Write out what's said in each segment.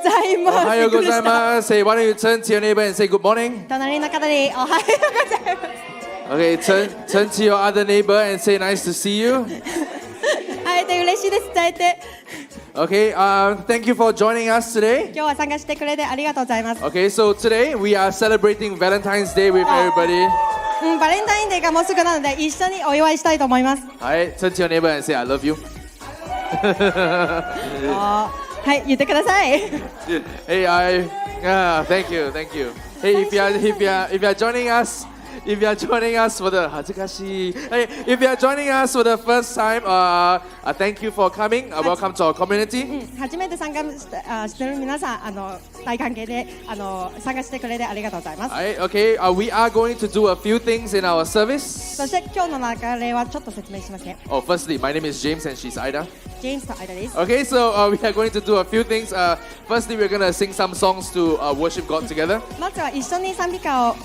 ざいます。おはようございます。Hey, why don't you turn to your neighbor and say good morning? 隣の方におはようございます。Okay, turn to your other neighbor and say nice to see you. 会えて嬉しいです。伝えて。Okay, thank you for joining us today. 今日は参加してくれてありがとうございます。Okay, so today we are celebrating Valentine's Day with everybody. バレンタインデーがもうすぐなので一緒にお祝いしたいと思います。はい、turn to your neighbor and say I love you. はい、言ってください。Hey, thank you. Hey, if you are joining us for the 恥ずかしい Hey, if you are joining us for the first time, thank you for coming. Welcome to our community. 初めて参加してる皆さん、大歓迎で参加してくれてありがとうございます。Okay, we are going to do a few things in our service. そして今日の流れはちょっと説明しますね。Oh, firstly, my name is James and she's Ida. ジェームスと間です。Okay, so we are going to do a few things. Firstly, we're going to sing some songs to worship God together. まずは一緒に賛美歌を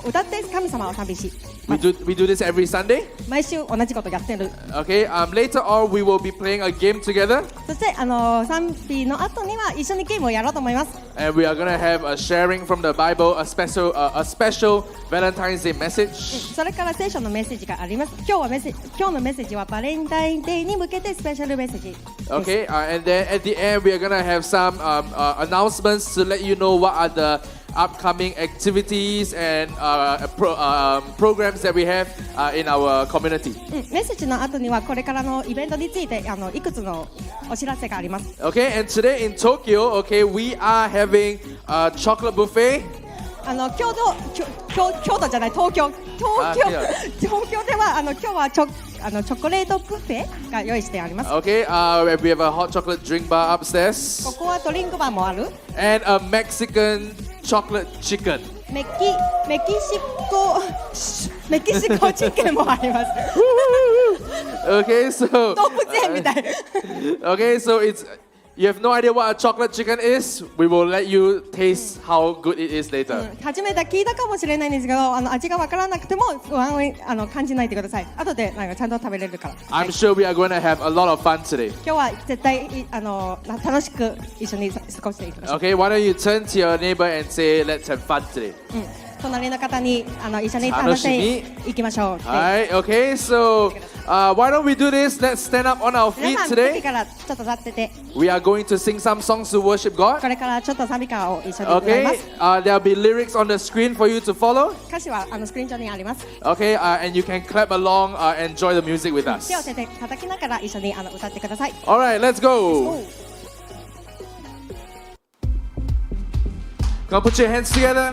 歌って神様を賛美し。We do this every Sunday. 毎週同じことやってる。Okay, later on we will be playing a game together. そして賛美の後には一緒にゲームをやろうと思います。And we are going to have a sharing from the Bible, a special Valentine's Day message. それから聖書のメッセージがあります。今日のメッセージはバレンタインデーに向けてスペシャルメッセージ。Okay, and then at the end we are going to have some announcements to let you know what are the upcoming activities and programs that we have in our community. メッセージの後にはこれからのイベントについていくつのお知らせがあります。Okay, and today in Tokyo, okay, we are having a chocolate buffet. 京都じゃない東京では今日はチョコレートブッフェが用意してあります。Okay, we have a hot chocolate drink bar upstairs. ここはドリンクバーもある。And a Mexican chocolate chicken. メキシコチキンもあります。Okay, so 動物園みたい。Okay, so you have no idea what a chocolate chicken is. We will let you taste how good it is later. 初めて聞いたかもしれないんですけど、味がわからなくても不安を感じないでください。後でちゃんと食べれるから。I'm sure we are going to have a lot of fun today. 今日は絶対楽しく一緒に過ごしていきましょう。Okay, why don't you turn to your neighbor and say, "Let's have fun today." 隣の方に一緒に楽しみいきましょう。はい。Okay, so why don't we do this? Let's stand up on our feet today. 皆さん、からちょっと立ってて。We are going to sing some songs to worship God. これからちょっと賛美歌を一緒に歌います。Okay, there'll be lyrics on the screen for you to follow. 歌詞はスクリーン上にあります。Okay, and you can clap along, enjoy the music with us. 手を叩きながら一緒に歌ってください。All right, let's go. Come on, put your hands together.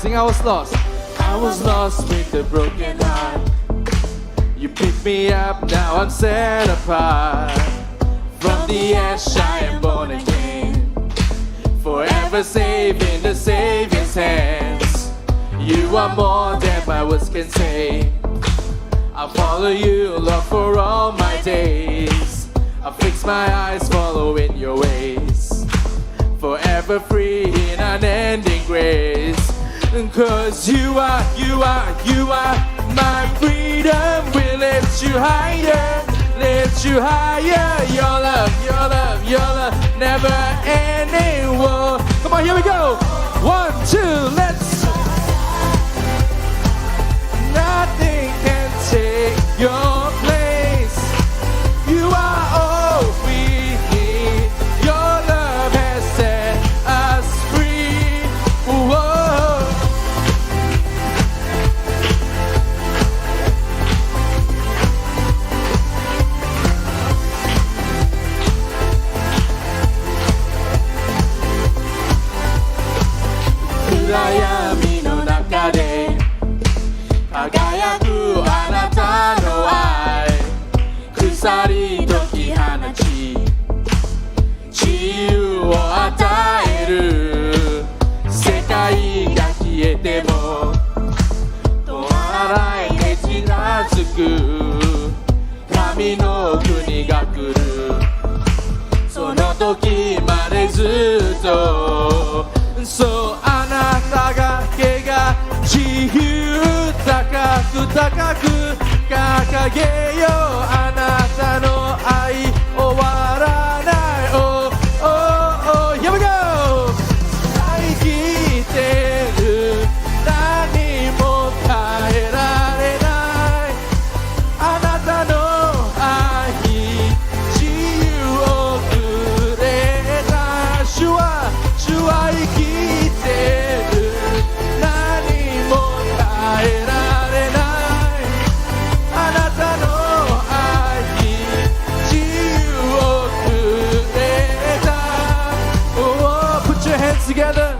Sing, I was lost. I was lost with a broken heart. You picked me up, now I'm set apart. From the ash I am born again. Forever safe in the Savior's hands. You are more than my words can say. I'll follow you, Lord, for all my days. I'll fix my eyes following your ways. Forever free in unending grace. Cause you are my freedom. We'll lift you higher. Your love, never ending. Whoa. Come on, here we go. 1, 2, let's. Nothing can take your place. You are all we need. Your love has set us free. Whoa. So あなただけが自由とく高く掲げようあなたの愛終わらない Oh, oh, oh, here we go 生きてる何も変えられないあなたの愛自由をくれた主は生きてる何も変えられないあなたの愛自由をくれた Oh, put your hands together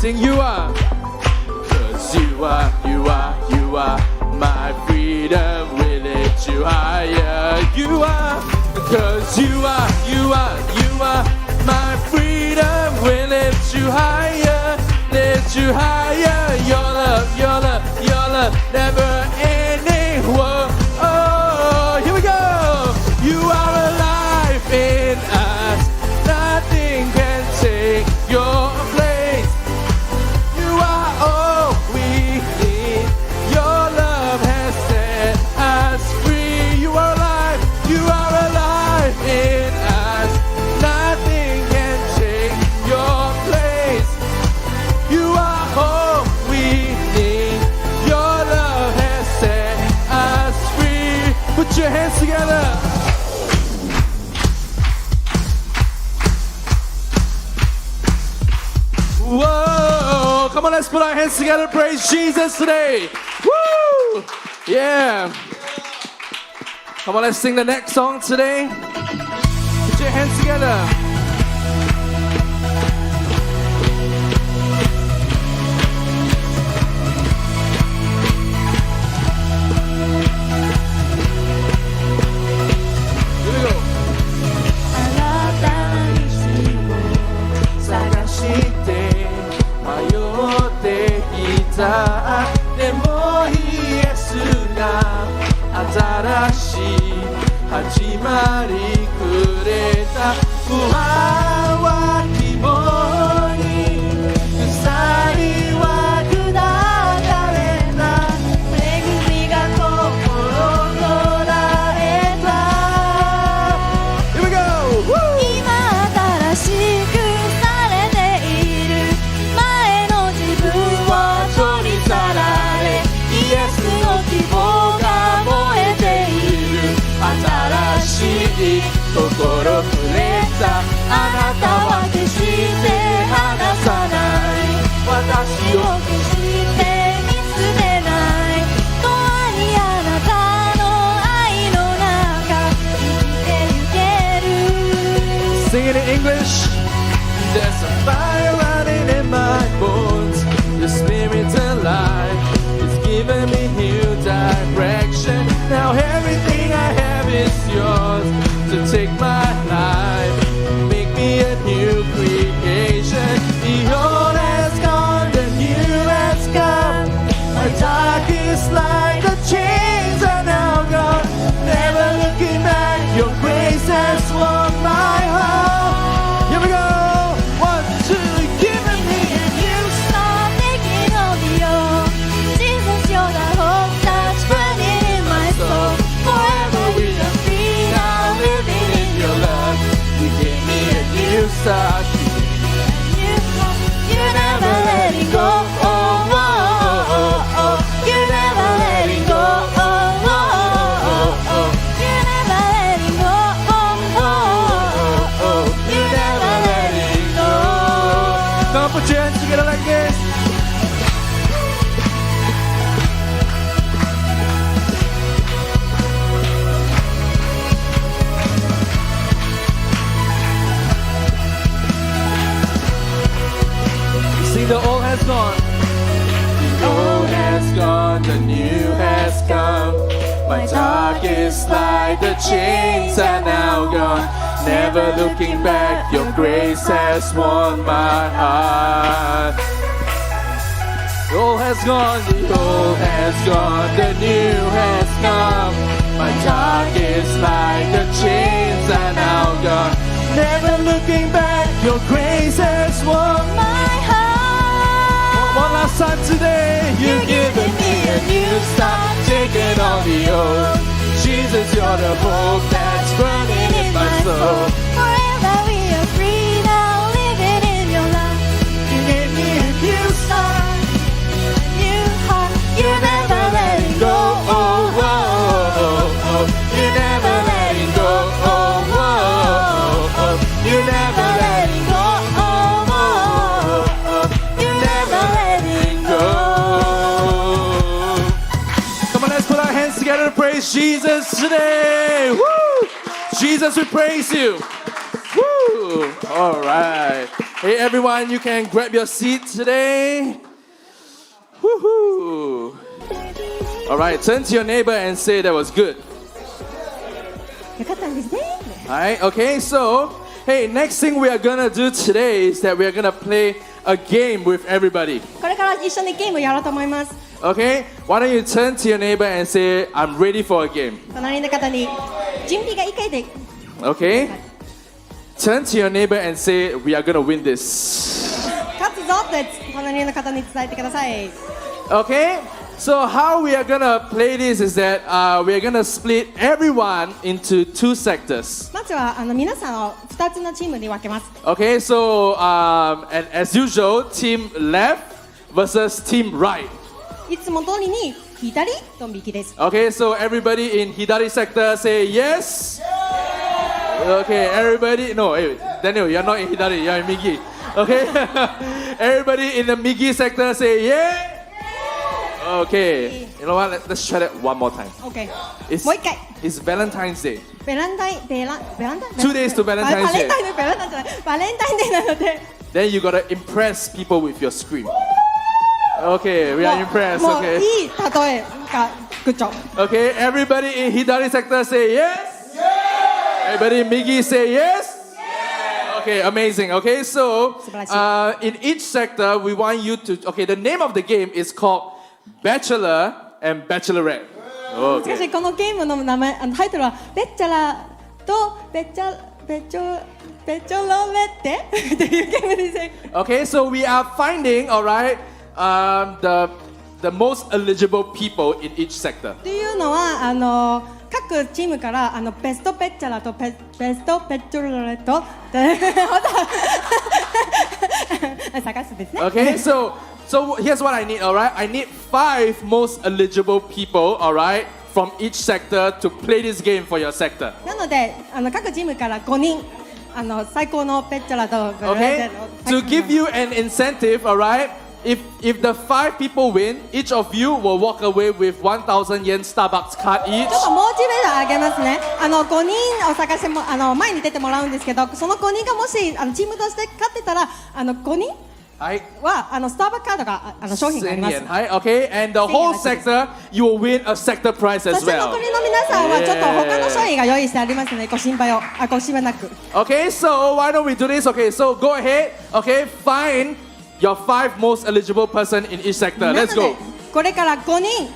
Sing you are Cause you are my freedom will lift you higher You are Cause you are my freedom will lift you higher your love never ending Whoa, oh, here we go You are alive in us nothing can take your place You are all we need your love has set us free You are alive in us nothing can take your place You are all we need your love has set us free Put your hands together Whoa, come on, let's put our hands together and praise Jesus today. Woo! Yeah. Come on, let's sing the next song today. Put your hands together. Here we go. あなたに探して迷っていたでもイエスが新しい始まりくれた不安は希望に鎖は砕かれた恵みが心捉えた Here we go! Woo! 今新しくされている前の自分は取り去られイエスの希望が燃えている新しい心くれたあなたは決して離さない私を決して見つめない永遠にあなたの愛の中生きてゆける Sing it in English There's a fire running in my bones The Spirit's alive It's giving me new direction Now everything I have is yours To take my life Make me a new creation The old has gone, the new has come My darkest light, the chains are now gone Never looking back, your grace has won my heart Here we go! 1, 2, give me a new start, thinking of you Jesus, you're the hope that's burning in my soul Forever we are free now, living in your love You give me a new start You never letting go oh, oh, oh, oh, oh. You never letting go oh, oh, oh, oh. You never letting go oh, oh, oh, oh. You never letting go Come on, put your hands together like this See, the old has gone. The old has gone, the new has come. My darkest light, the chains are now gone. Never looking back, your grace has won my heart. The old has gone, the old has gone, the new has come. My darkest light, the chains are now gone. Never looking back, your grace has won my heart. One time today. You've given me a new start, taking on the old. Jesus, you're the hope that's burning in my soul. Forever we are free now, living in your love. You gave me a new start, a new heart. You never let it go. Oh, oh, oh, oh. You never let it go. Oh, oh, oh, oh. You never let it go. Oh, oh, oh. You never let it go. Come on, let's put our hands together to praise Jesus today. Woo! Jesus, we praise you. Woo! All right. Hey, everyone, you can grab your seat today. Woohoo! All right, turn to your neighbor and say that was good. よかったんですね。 All right, okay, so, hey, next thing we are gonna do today is that we are gonna play a game with everybody. これから一緒にゲームをやろうと思います。 Okay? Why don't you turn to your neighbor and say, I'm ready for a game. 隣の方に準備がいいかいで Okay? Turn to your neighbor and say, we are gonna win this. 勝つぞって隣の方に伝えてください。 Okay? So how we are gonna play this is that we are gonna split everyone into two sectors. まずは皆さんを2つのチームに分けます。 Okay, so and as usual, team left versus team right. いつも通りに左と右です。 Okay, so everybody in Hidari sector say yes. Okay, everybody. No, hey, Daniel, you're not in Hidari, you're in Migi. Okay, everybody in the Migi sector say yeah. Okay, you know what? Let's try that one more time. OK。 It's, もう一回。 it's Valentine's Day. ベランタイン 2 days to Valentine's バレ Day. ンタインデー、ベランタインじゃない。バレンタインデーなので。 Then you gotta impress people with your scream. Okay, we are impressed. もう Okay. いい例えがグッジョブ。 Okay, everybody in Hidari sector say yes. Everybody in Migi say yes. Okay, amazing. Okay, so in each sector, we want you to. Okay, the name of the game is called Bachelor and Bachelorette. しかしこのゲームの名前タイトルはベッチャラとベチョロレッテっていうゲームです。 Okay, so we are finding, all right, the most eligible people in each sector. というのは各チームからベストペッチャラとベストペッチョロレット探すですね。 Okay, so here's what I need, all right? I need 5 most eligible people, all right, from each sector to play this game for your sector. なので各チームから5人最高のペッチャラと Okay, to give you an incentive, all right? If the 5 people win, each of you will walk away with 1,000 yen Starbucks card ち each. ょっとモチベーション上げますね。5人を探しても前に出てもらうんですけど、その5人がもしチームとして勝ってたら5人はいはスターバックカードが商品があります。 1000 yen, right? Okay, and the whole sector, you will win a sector prize そ as して残 well. りの皆さんはちょっと他の商品が用意してありますのでご心配なく。 Okay, so why don't we do this? Okay, so go ahead. Okay, find your 5 most eligible person in each sector. なの Let's で go. これから5人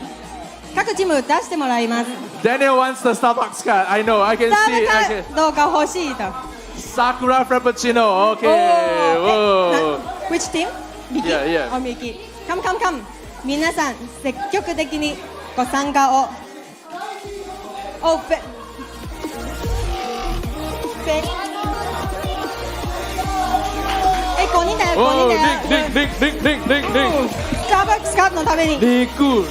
各チーム出してもらいます。 Daniel wants the Starbucks card. I know. I ス can タ see ー it. バ I ッ can. クどうか欲しいと。 Sakura Frappuccino. Okay. Whoa. Which team? 右 Yeah, yeah. 右。Come. 皆さん積極的にご参加を。5人だよ、5人だよ。スターバックスカードのために。肉。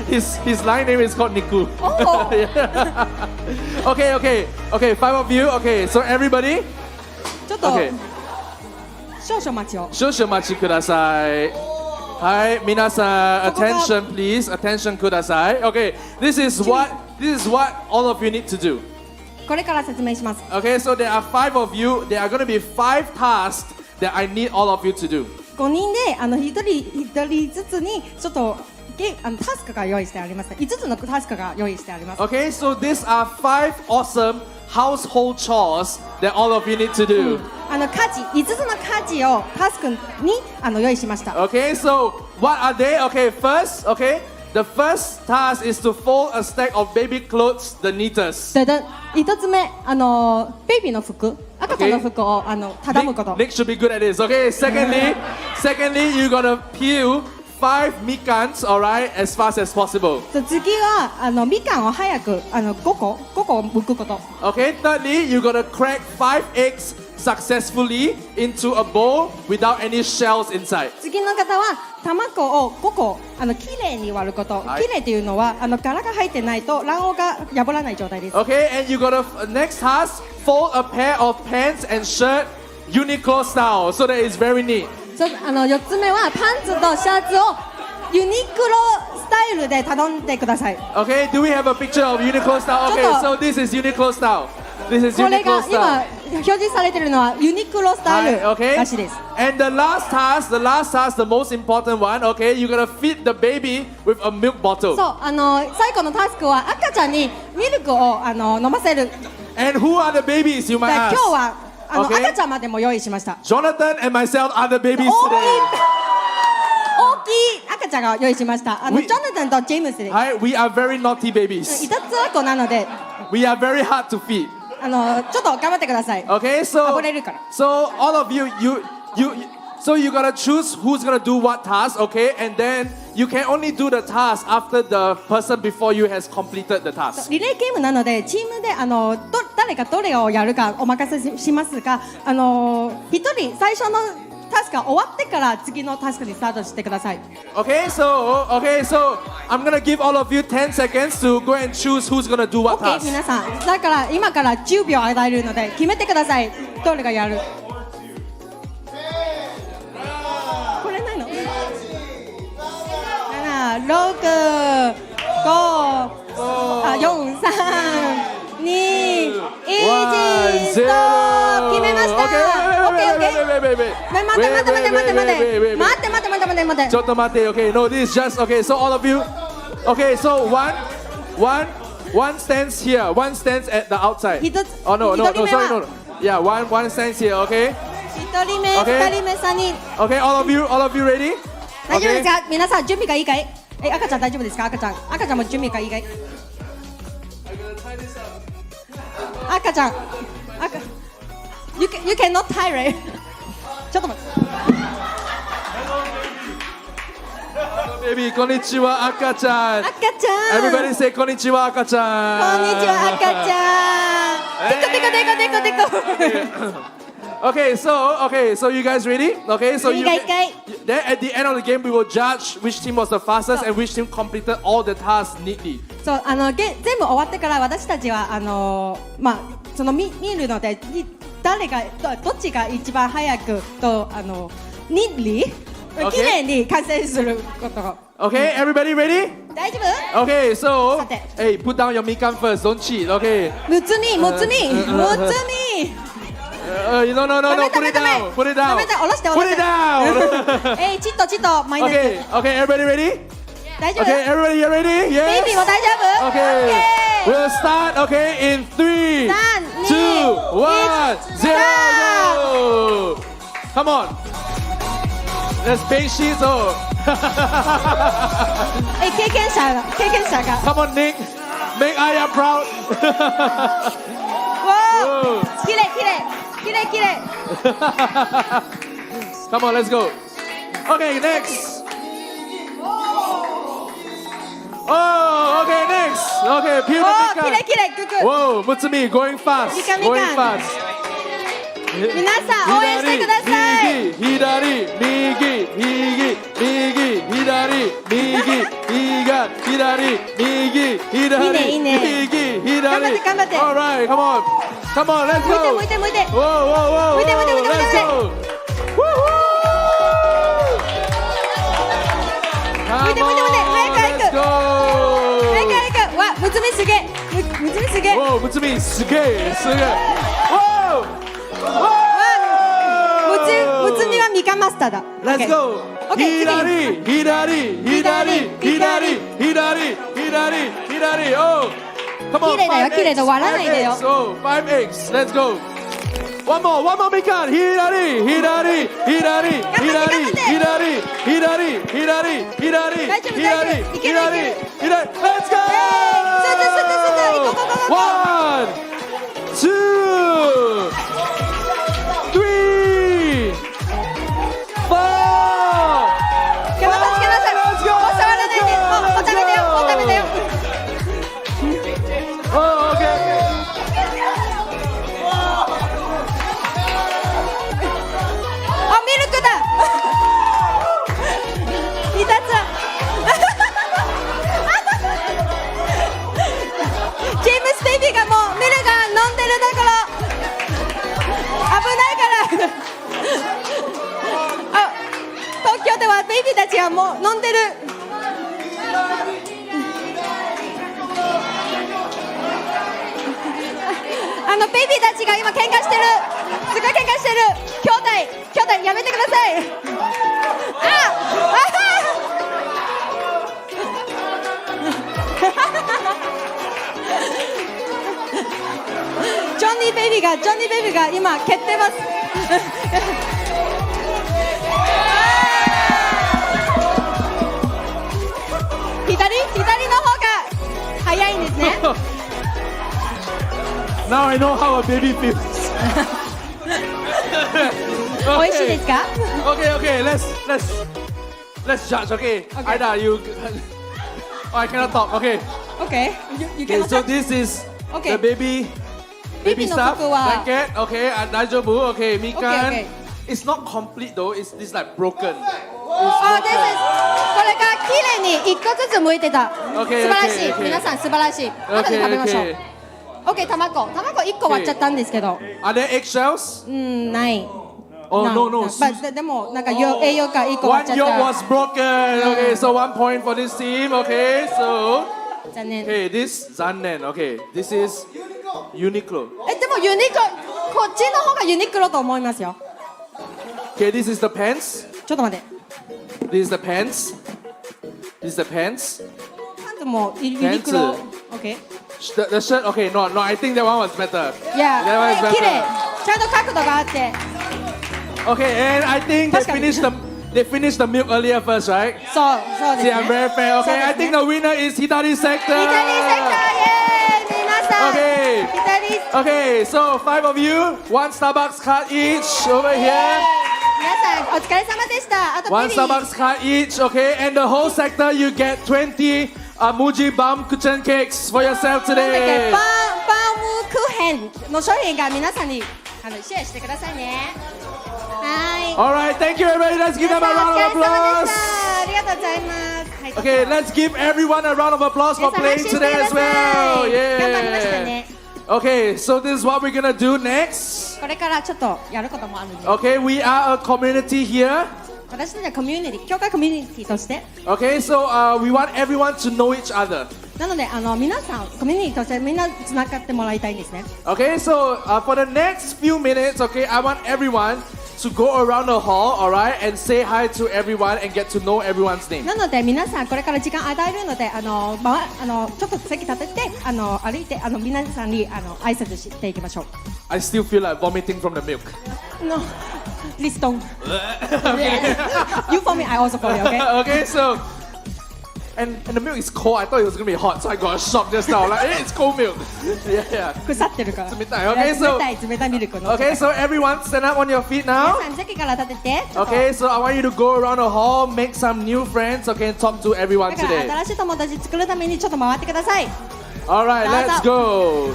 His line name is called Niku. Oh. Okay, 5 of you. Okay, so everybody. ちょっと Okay. 少々待ちを。少々お待ちください。はい、皆さん、attention please, attention ください。Okay, this is what all of you need to do. これから説明します。 Okay, so there are 5 of you. There are going to be 5 tasks that I need all of you to do. 5人で一人ずつにちょっとタスクが用意してあります。5つのタスクが用意してあります。 Okay, so these are 5 awesome household chores that all of you need to do. 5つの家事をタスクに用意しました。 Okay, so what are they? Okay, first, okay, The first task is to fold a stack of baby clothes, the neatest. 一つ目、ベイビーの服、赤ちゃんの服を畳むこと。Nick should be good at this. Okay. Secondly, you gotta peel 5 mikans, alright, as fast as possible. 次はみかんを早く5個剥くこと。Okay. Thirdly, you gotta crack 5 eggs successfully into a bowl without any shells inside. 次の方は卵を5個きれいに割ること。きれいというのは殻が入ってないと卵黄が破らない状態です。Okay, and you gotta next task fold a pair of pants and shirt Uniqlo style so that it's very neat. 4つ目はパンツとシャツをユニクロスタイルで頼んでください。Okay, do we have a picture of Uniqlo style? Okay, so this is Uniqlo style. This is これ Uniqlo が今 style. 表示されているのはユニクロスタイル Okay. らしいです。And the last task, the most important one. Okay, you gotta feed the baby with a milk bottle. そう最後のタスクは赤ちゃんにミルクを飲ませる。 And who are the babies? You で might 今 ask. 日はOkay. 赤ちゃんまでも用意しました。 Jonathan and myself are the babies 大きい today. 大きい赤ちゃんが用意しました。ジョナタンとジェームスです。Hi, we are very naughty babies. いたずら子なので We are very hard to feed. ちょっと頑張ってください。 Okay, so 暴れるから。 so all of you, so you gotta choose who's gonna do what task, okay? And then you can only do the task after the person before you has completed the task. リレーゲームなのでチームで誰がどれをやるかお任せしますが、一人最初のタスクが終わってから次のタスクにスタートしてください。 Okay, so I'm gonna give all of you 10 seconds to go and choose who's gonna do what OK、 task. 皆さん、だから今から10秒与えるので決めてください。どれがやる？これないの？7、6、5、4、3、2、1、ストップ！決めました。待って。ちょっと待って。Okay, no, this is just okay. So all of you, okay. So one stands here, one stands at the outside. Oh no, sorry, no. Yeah, one stands here. Okay. 1人目、2人目、3人。Okay, all of you ready? 大丈夫ですか？皆さん準備がいいかい？赤ちゃん大丈夫ですか？赤ちゃんも準備がいいかい？赤ちゃん、You cannot tie, right? ちょっと待って。Baby, こんにちは赤ちゃん。Everybody say こんにちは赤ちゃん。こんにちは赤ちゃん。でこ。Okay, so you guys ready? Okay, so then at the end of the game we will judge which team was the fastest and which team completed all the tasks neatly. そう全部終わってから私たちはその見るので誰がどっちが一番早くとneatly 綺麗に完成すること。Okay, everybody ready? 大丈夫？ Okay, so hey, put down your mikan first. Don't cheat. Okay. むつみ。No, put it down. Put it down. Put it down. ちっとマイナス。Okay, everybody ready? 大丈夫？ Okay, everybody, you ready? Yes. ベイビーも大丈夫？ Okay. We'll start. Okay, in 3, 2, 1, 0. Go. Come on. Let's paint sheets. Oh. 経験者が。Come on, Nick. Make Aya proud. きれい。Come on, let's go. Okay, next. Oh, okay, next. Okay, peel the mikan. きれい。Whoa, Mutsumi, going fast. Going fast. 皆さん応援してください。左、右、いいね。頑張って。Alright, come on, let's go. 向いて。Whoa. 向いて。早く。わ、むつみすげえ。Whoa, Mutsumi, すげえ。Whoa. むつみはミカマスターだ。Let's go. 左。Oh. Come on. 綺麗だよ。割らないでよ。So 5 eggs. Let's go. One more, みかん。左。頑張って左。大丈夫大丈夫いけるいける Let's go! 行こう One, two, three, four. けなさい Let's go! もう触らないでもうダメだよもうダメだよ Oh, okay. あミルクだいたつジェームスベイビーがもうミルが飲んでるだから危ないからあ東京ではベイビーたちはもう飲んでるベイビーたちが今喧嘩してるすごい喧嘩してる兄弟やめてくださいジョニーベイビーが今蹴ってます左の方が早いんですねNow I know how a baby feels. 美味しいですか Okay. Let's judge. Okay. Aida, you. Oh, I cannot talk. Okay. Okay you Okay. can So this is Okay. the baby ベビーの stuff 服は blanket. Okay. Dajobu. Okay. Mikan. Okay. It's not complete though. It's this like broken. あ、this is これが綺麗に一個ずつ剥いてた。 Okay, 素晴らしい。 okay. 皆さん素晴らしい。後で食べましょう。OK、卵一個割っちゃったんですけど。Are there eggshells? ない。Oh no. でもなんか栄養価一個割っ One ちゃ yolk っ was broken. Okay. So 1 point for this team. Okay. So. た。残念。Okay. This zannen. Okay. This is Uniqlo. でもユニクロこっちの方がユニクロと思いますよ。Okay. This is the pants. ちょっと待って。This is the pants. This is the pants. パンツもユニクロ。OK。The shirt. Okay. No. I think that one was better. いや、 That one is 綺麗。 better. ちゃんと角度があって。Okay. And I think they 確かに。 finished the milk earlier first, right? そうです See, ね。 I'm very fair. そう Okay. です I ね think the winner is Hitari sector. イタリーセクターイエーイ皆さん。 Okay. イタリー。 Okay. So 5 of you, 1 Starbucks card each over here. 皆さんお疲れ様でした。あと1ビリ Starbucks card each, okay? And the whole sector, you get 20 Muji Bum Kuchen cakes for yourself なんだっけ today. バームクーヘンの商品が皆さんにシェアしてくださいね。はい。 Alright, thank you everybody. Let's give them a 皆さん round お疲れ of 様 applause. でした。ありがとうございます。はい、 Okay, let's give everyone a round of applause for 皆さん playing 拍手してく today だ as さ well. い。頑張りました Yeah. ね。 Okay, so this is what we're gonna do next. これからちょっとやることもあるんで。 Okay, we are a community here. 私たちはコミュニティ、教会コミュニティとして。 Okay, so we want everyone to know each other. なので皆さんコミュニティとしてみんなつながってもらいたいんですね。 Okay, so for the next few minutes, okay, I want everyone to go around the hall, alright, and say hi to everyone and get to know everyone's name. なので皆さんこれから時間与えるのでちょっと席立てて歩いて皆さんに挨拶していきましょう。 I still feel like vomiting from the milk. No, please don't. You for me, I also for you. Okay. Okay, so and the milk is cold. I thought it was gonna be hot, so I got a shock just now. Like, hey, it's cold milk. Yeah. 腐ってるから。冷たい Okay, so- 冷たいミルクの。 Okay, so everyone stand up on your feet 皆 now. さん席から立てて。 Okay, so I want you to go around the hall, make some new friends, okay, and talk to everyone だから today. 新しい友達作るためにちょっと回ってください。 Alright, let's go.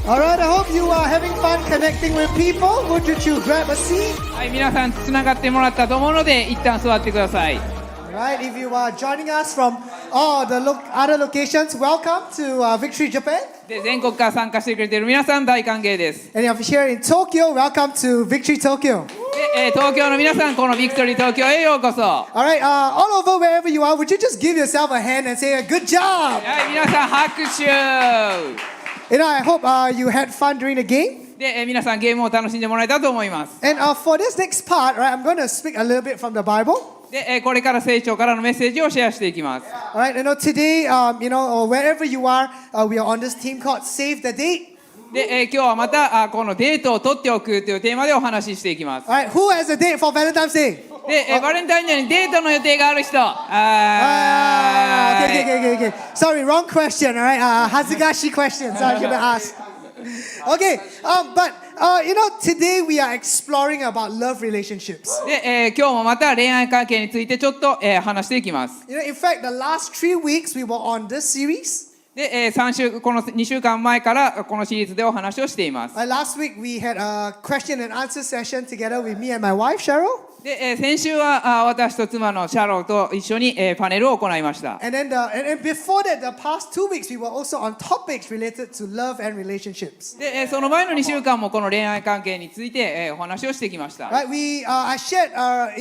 All right, I hope you are having fun connecting with people. Would you grab a seat? はい、皆さんつながってもらったと思うので一旦座ってください。 All right, if you are joining us from other locations, welcome to Victory Japan. で、全国から参加してくれている皆さん大歓迎です。 And if you're here in Tokyo, welcome to Victory Tokyo. で、東京の皆さん、このビクトリー東京へようこそ。は All right, all over wherever you are, would you just give yourself a hand and say a good job? い、皆さん拍手。 I hope you had fun during the game. で、皆さんゲームを楽しんでもらえたと思います。 And for this next part, right, I'm going to speak a little bit from the Bible. で、これから聖書からのメッセージをシェアしていきます。 All right, today, wherever you are, we are on this team called Save the Date. で、今日はまたこのデートを取っておくというテーマでお話ししていきます。 All right, who has a date for Valentine's Day? で、バレンタインデーにデートの予定がある人。Okay. Sorry, wrong question. All right, Hazugashi question. So I should have asked. Okay, but today we are exploring about love relationships. で、今日もまた恋愛関係についてちょっと、話していきます。 In fact, the last 3 weeks we were on this series. で、この2週間前からこのシリーズでお話をしています。 Last week we had a question and answer session together with me and my wife, Cheryl. で、先週は私と妻のシャローと一緒に、パネルを行いました。 And then and before that, the past 2 weeks we were also on topics related to love and relationships. で、その前の2週間もこの恋愛関係について、お話をしてきました。 Right, I shared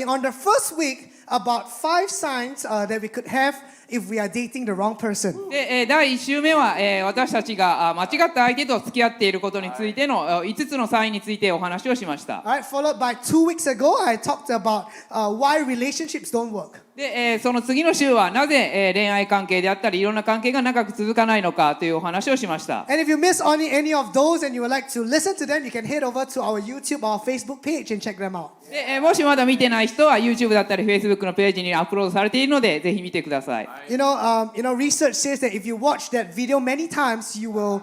on the first week about 5 signs that we could have if we are dating the wrong person. で、第1週目は、私たちが間違った相手と付き合っていることについての5つのサインについてお話をしました。 Alright, followed by 2 weeks ago, I talked about why relationships don't work. で、その次の週はなぜ、恋愛関係であったりいろんな関係が長く続かないのかというお話をしました。 And if you miss any of those and you would like to listen to them, you can head over to our YouTube or Facebook page and check them out. で、もしまだ見てない人は YouTube だったり Facebook のページにアップロードされているのでぜひ見てください。 Research says that if you watch that video many times, you will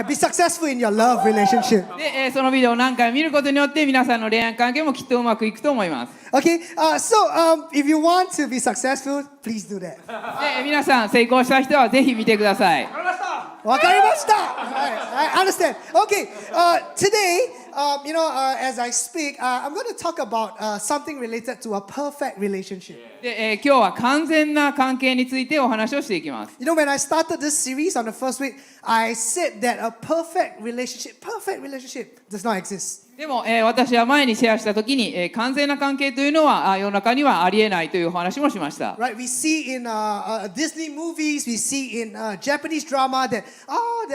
be successful in your love relationship. で、そのビデオを何回も見ることによって皆さんの恋愛関係もきっとうまくいくと思います。 Okay, if you want to be successful, please do that. で、皆さん成功した人はぜひ見てください。 Wakarimashita. I understand. Okay, today, as I speak, I'm going to talk about something related to a perfect relationship. で、今日は完全な関係についてお話をしていきます。 When I started this series on the first week, I said that a perfect relationship does not exist. でも、私は前にシェアしたときに、完全な関係というのは世の中にはありえないというお話もしました。 Right? We see in Disney movies, we see in Japanese drama that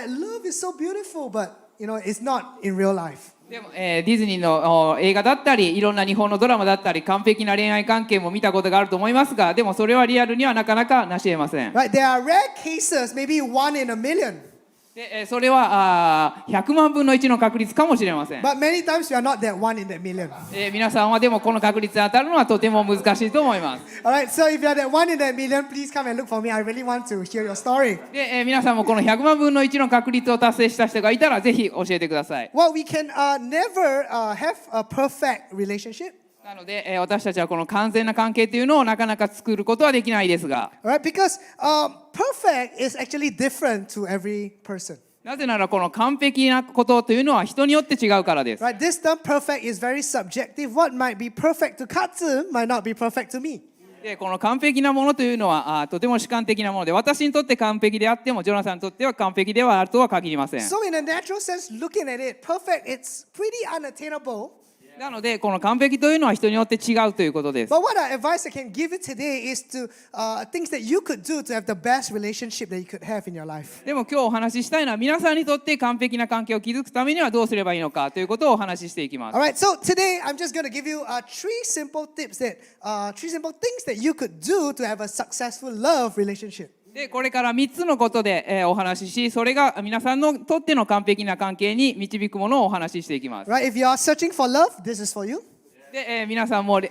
love is so beautiful, but it's not in real life. でも、ディズニーの映画だったりいろんな日本のドラマだったり完璧な恋愛関係も見たことがあると思いますが、でもそれはリアルにはなかなか成し得ません。 Right? There are rare cases, maybe 1 in a million. で、それは100万分の1の確率かもしれません。 But many times we are not that 1 in that million. 皆さんはでもこの確率に当たるのはとても難しいと思います。 Alright, so if you are that 1 in that million, please come and look for me. I really want to hear your story. で、皆さんもこの100万分の1の確率を達成した人がいたらぜひ教えてください。 Well, we can never have a perfect relationship. なので、私たちはこの完全な関係というのをなかなか作ることはできないですが、 Alright, because perfect is actually different to every person. なぜならこの完璧なことというのは人によって違うからです。 Right, this term perfect is very subjective. What might be perfect to Katsu might not be perfect to me. で、この完璧なものというのはとても主観的なもので、私にとって完璧であってもジョナサンにとっては完璧ではあるとは限りません。 So in a natural sense, looking at it, perfect, it's pretty unattainable. なのでこの完璧というのは人によって違うということです。 But what advice I can give you today is to things that you could do to have the best relationship that you could have in your life. でも今日お話ししたいのは皆さんにとって完璧な関係を築くためにはどうすればいいのかということをお話ししていきます。 Alright, so today I'm just going to give you 3 simple tips that 3 simple things that you could do to have a successful love relationship. で、これから3つのことで、お話しし、それが皆さんのとっての完璧な関係に導くものをお話ししていきます。 Right, if you are searching for love, this is for you. で、皆さんも、きっ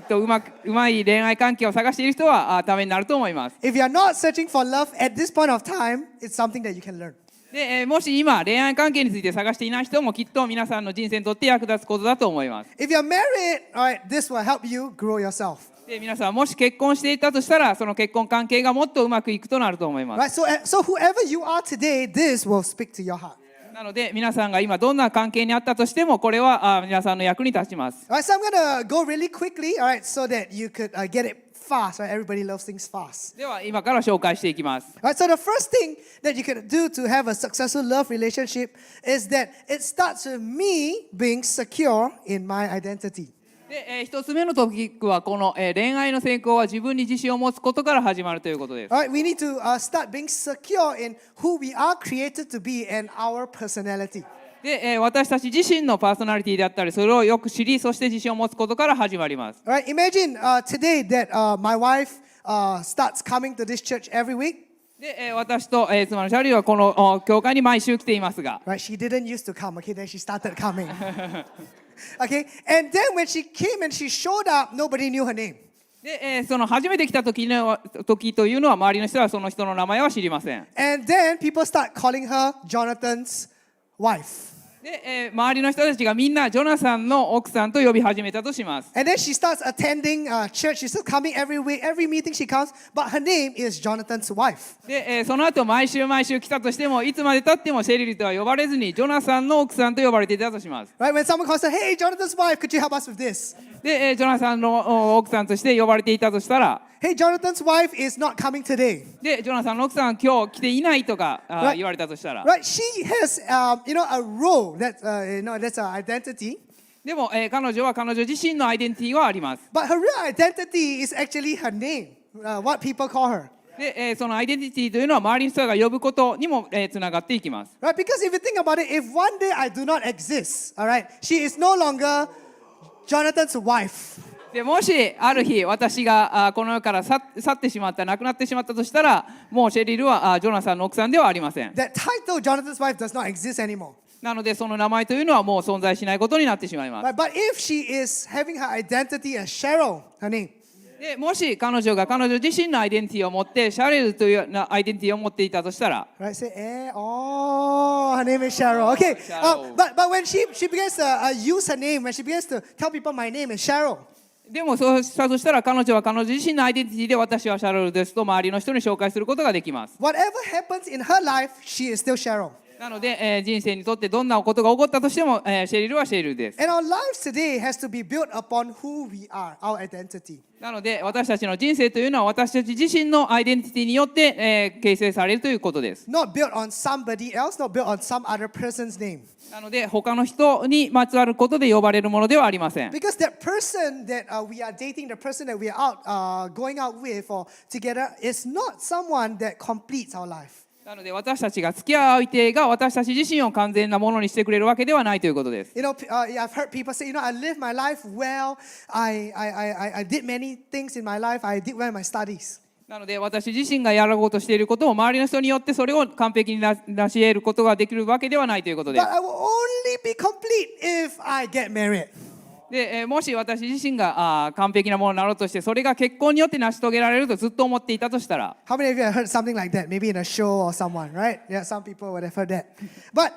とうまい恋愛関係を探している人はためになると思います。 If you are not searching for love at this point of time, it's something that you can learn. で、もし今恋愛関係について探していない人もきっと皆さんの人生にとって役立つことだと思います。 If you're married, alright, this will help you grow yourself. で、皆さんもし結婚していたとしたらその結婚関係がもっとうまくいくとなると思います。 Right, so whoever you are today, this will speak to your heart. なので皆さんが今どんな関係にあったとしてもこれは皆さんの役に立ちます。 Alright, so I'm gonna go really quickly, alright, so that you could get it fast, right? Everybody loves things fast. では今から紹介していきます。 Alright, so the first thing that you can do to have a successful love relationship is that it starts with me being secure in my identity. で、一つ目のトピックはこの、恋愛の成功は自分に自信を持つことから始まるということです。 Alright, we need to start being secure in who we are created to be and our personality. で、私たち自身のパーソナリティであったりそれをよく知りそして自信を持つことから始まります。 Alright, imagine today that my wife starts coming to this church every week. で、私と、妻のシャリーはこの教会に毎週来ていますが、 Right, she didn't used to come, okay, then she started coming. Okay, and then when she came and she showed up, nobody knew her name. で、その初めて来た時というのは周りの人はその人の名前は知りません。 And then people start calling her Jonathan's wife. で、周りの人たちがみんなジョナサンの奥さんと呼び始めたとします。 And then she starts attending church. She's still coming every week, every meeting she comes, but her name is Jonathan's wife. で、その後毎週来たとしてもいつまで経ってもシェリルとは呼ばれずにジョナサンの奥さんと呼ばれていたとします。 Right, when someone calls her, hey, Jonathan's wife, could you help us with this? で、ジョナサンの奥さんとして呼ばれていたとしたら、 Hey, Jonathan's wife is not coming today. で、ジョナサンの奥さんは今日来ていないとか、Right. 言われたとしたら、 Right, she has, a role that's her identity. でも、彼女は彼女自身のアイデンティティはあります。 But her real identity is actually her name, what people call her. で、そのアイデンティティというのは周りの人が呼ぶことにもつながっていきます。 Right, because if you think about it, if one day I do not exist, all right, she is no longer Jonathan's wife. でもしある日私がこの世から去ってしまった亡くなってしまったとしたらもうシェリルはジョナサンの奥さんではありません。 That title, Jonathan's wife, does not exist anymore. なのでその名前というのはもう存在しないことになってしまいます。 Right, but if she is having her identity as Cheryl, her name, でもし彼女が彼女自身のアイデンティティを持ってシャレルというアイデンティティを持っていたとしたら、 right? Say, oh, her name is Cheryl. Okay, Cheryl. But when she begins to use her name, when she begins to tell people my name is Cheryl, でもそうしたとしたら彼女は彼女自身のアイデンティティで私はシャレルですと周りの人に紹介することができます。 whatever happens in her life, she is still Cheryl. なので、人生にとってどんなことが起こったとしても、シェリルはシェリルです。 And our lives today has to be built upon who we are, our identity. なので私たちの人生というのは私たち自身のアイデンティティによって、形成されるということです。 Not built on somebody else, not built on some other person's name. なので他の人にまつわることで呼ばれるものではありません。 Because that person that we are dating, the person that we are going out with or together, is not someone that completes our life. なので私たちが付き合う相手が私たち自身を完全なものにしてくれるわけではないということです。 You know, I've heard people say, I live my life well. I did many things in my life. I did well in my studies. なので私自身がやろうとしていることを周りの人によってそれを完璧に成し得ることができるわけではないということです。 But I will only be complete if I get married. で、もし私自身が完璧なものになろうとしてそれが結婚によって成し遂げられるとずっと思っていたとしたら、 How many of you have heard something like that? Maybe in a show or someone, right? Yeah, some people would have heard that. But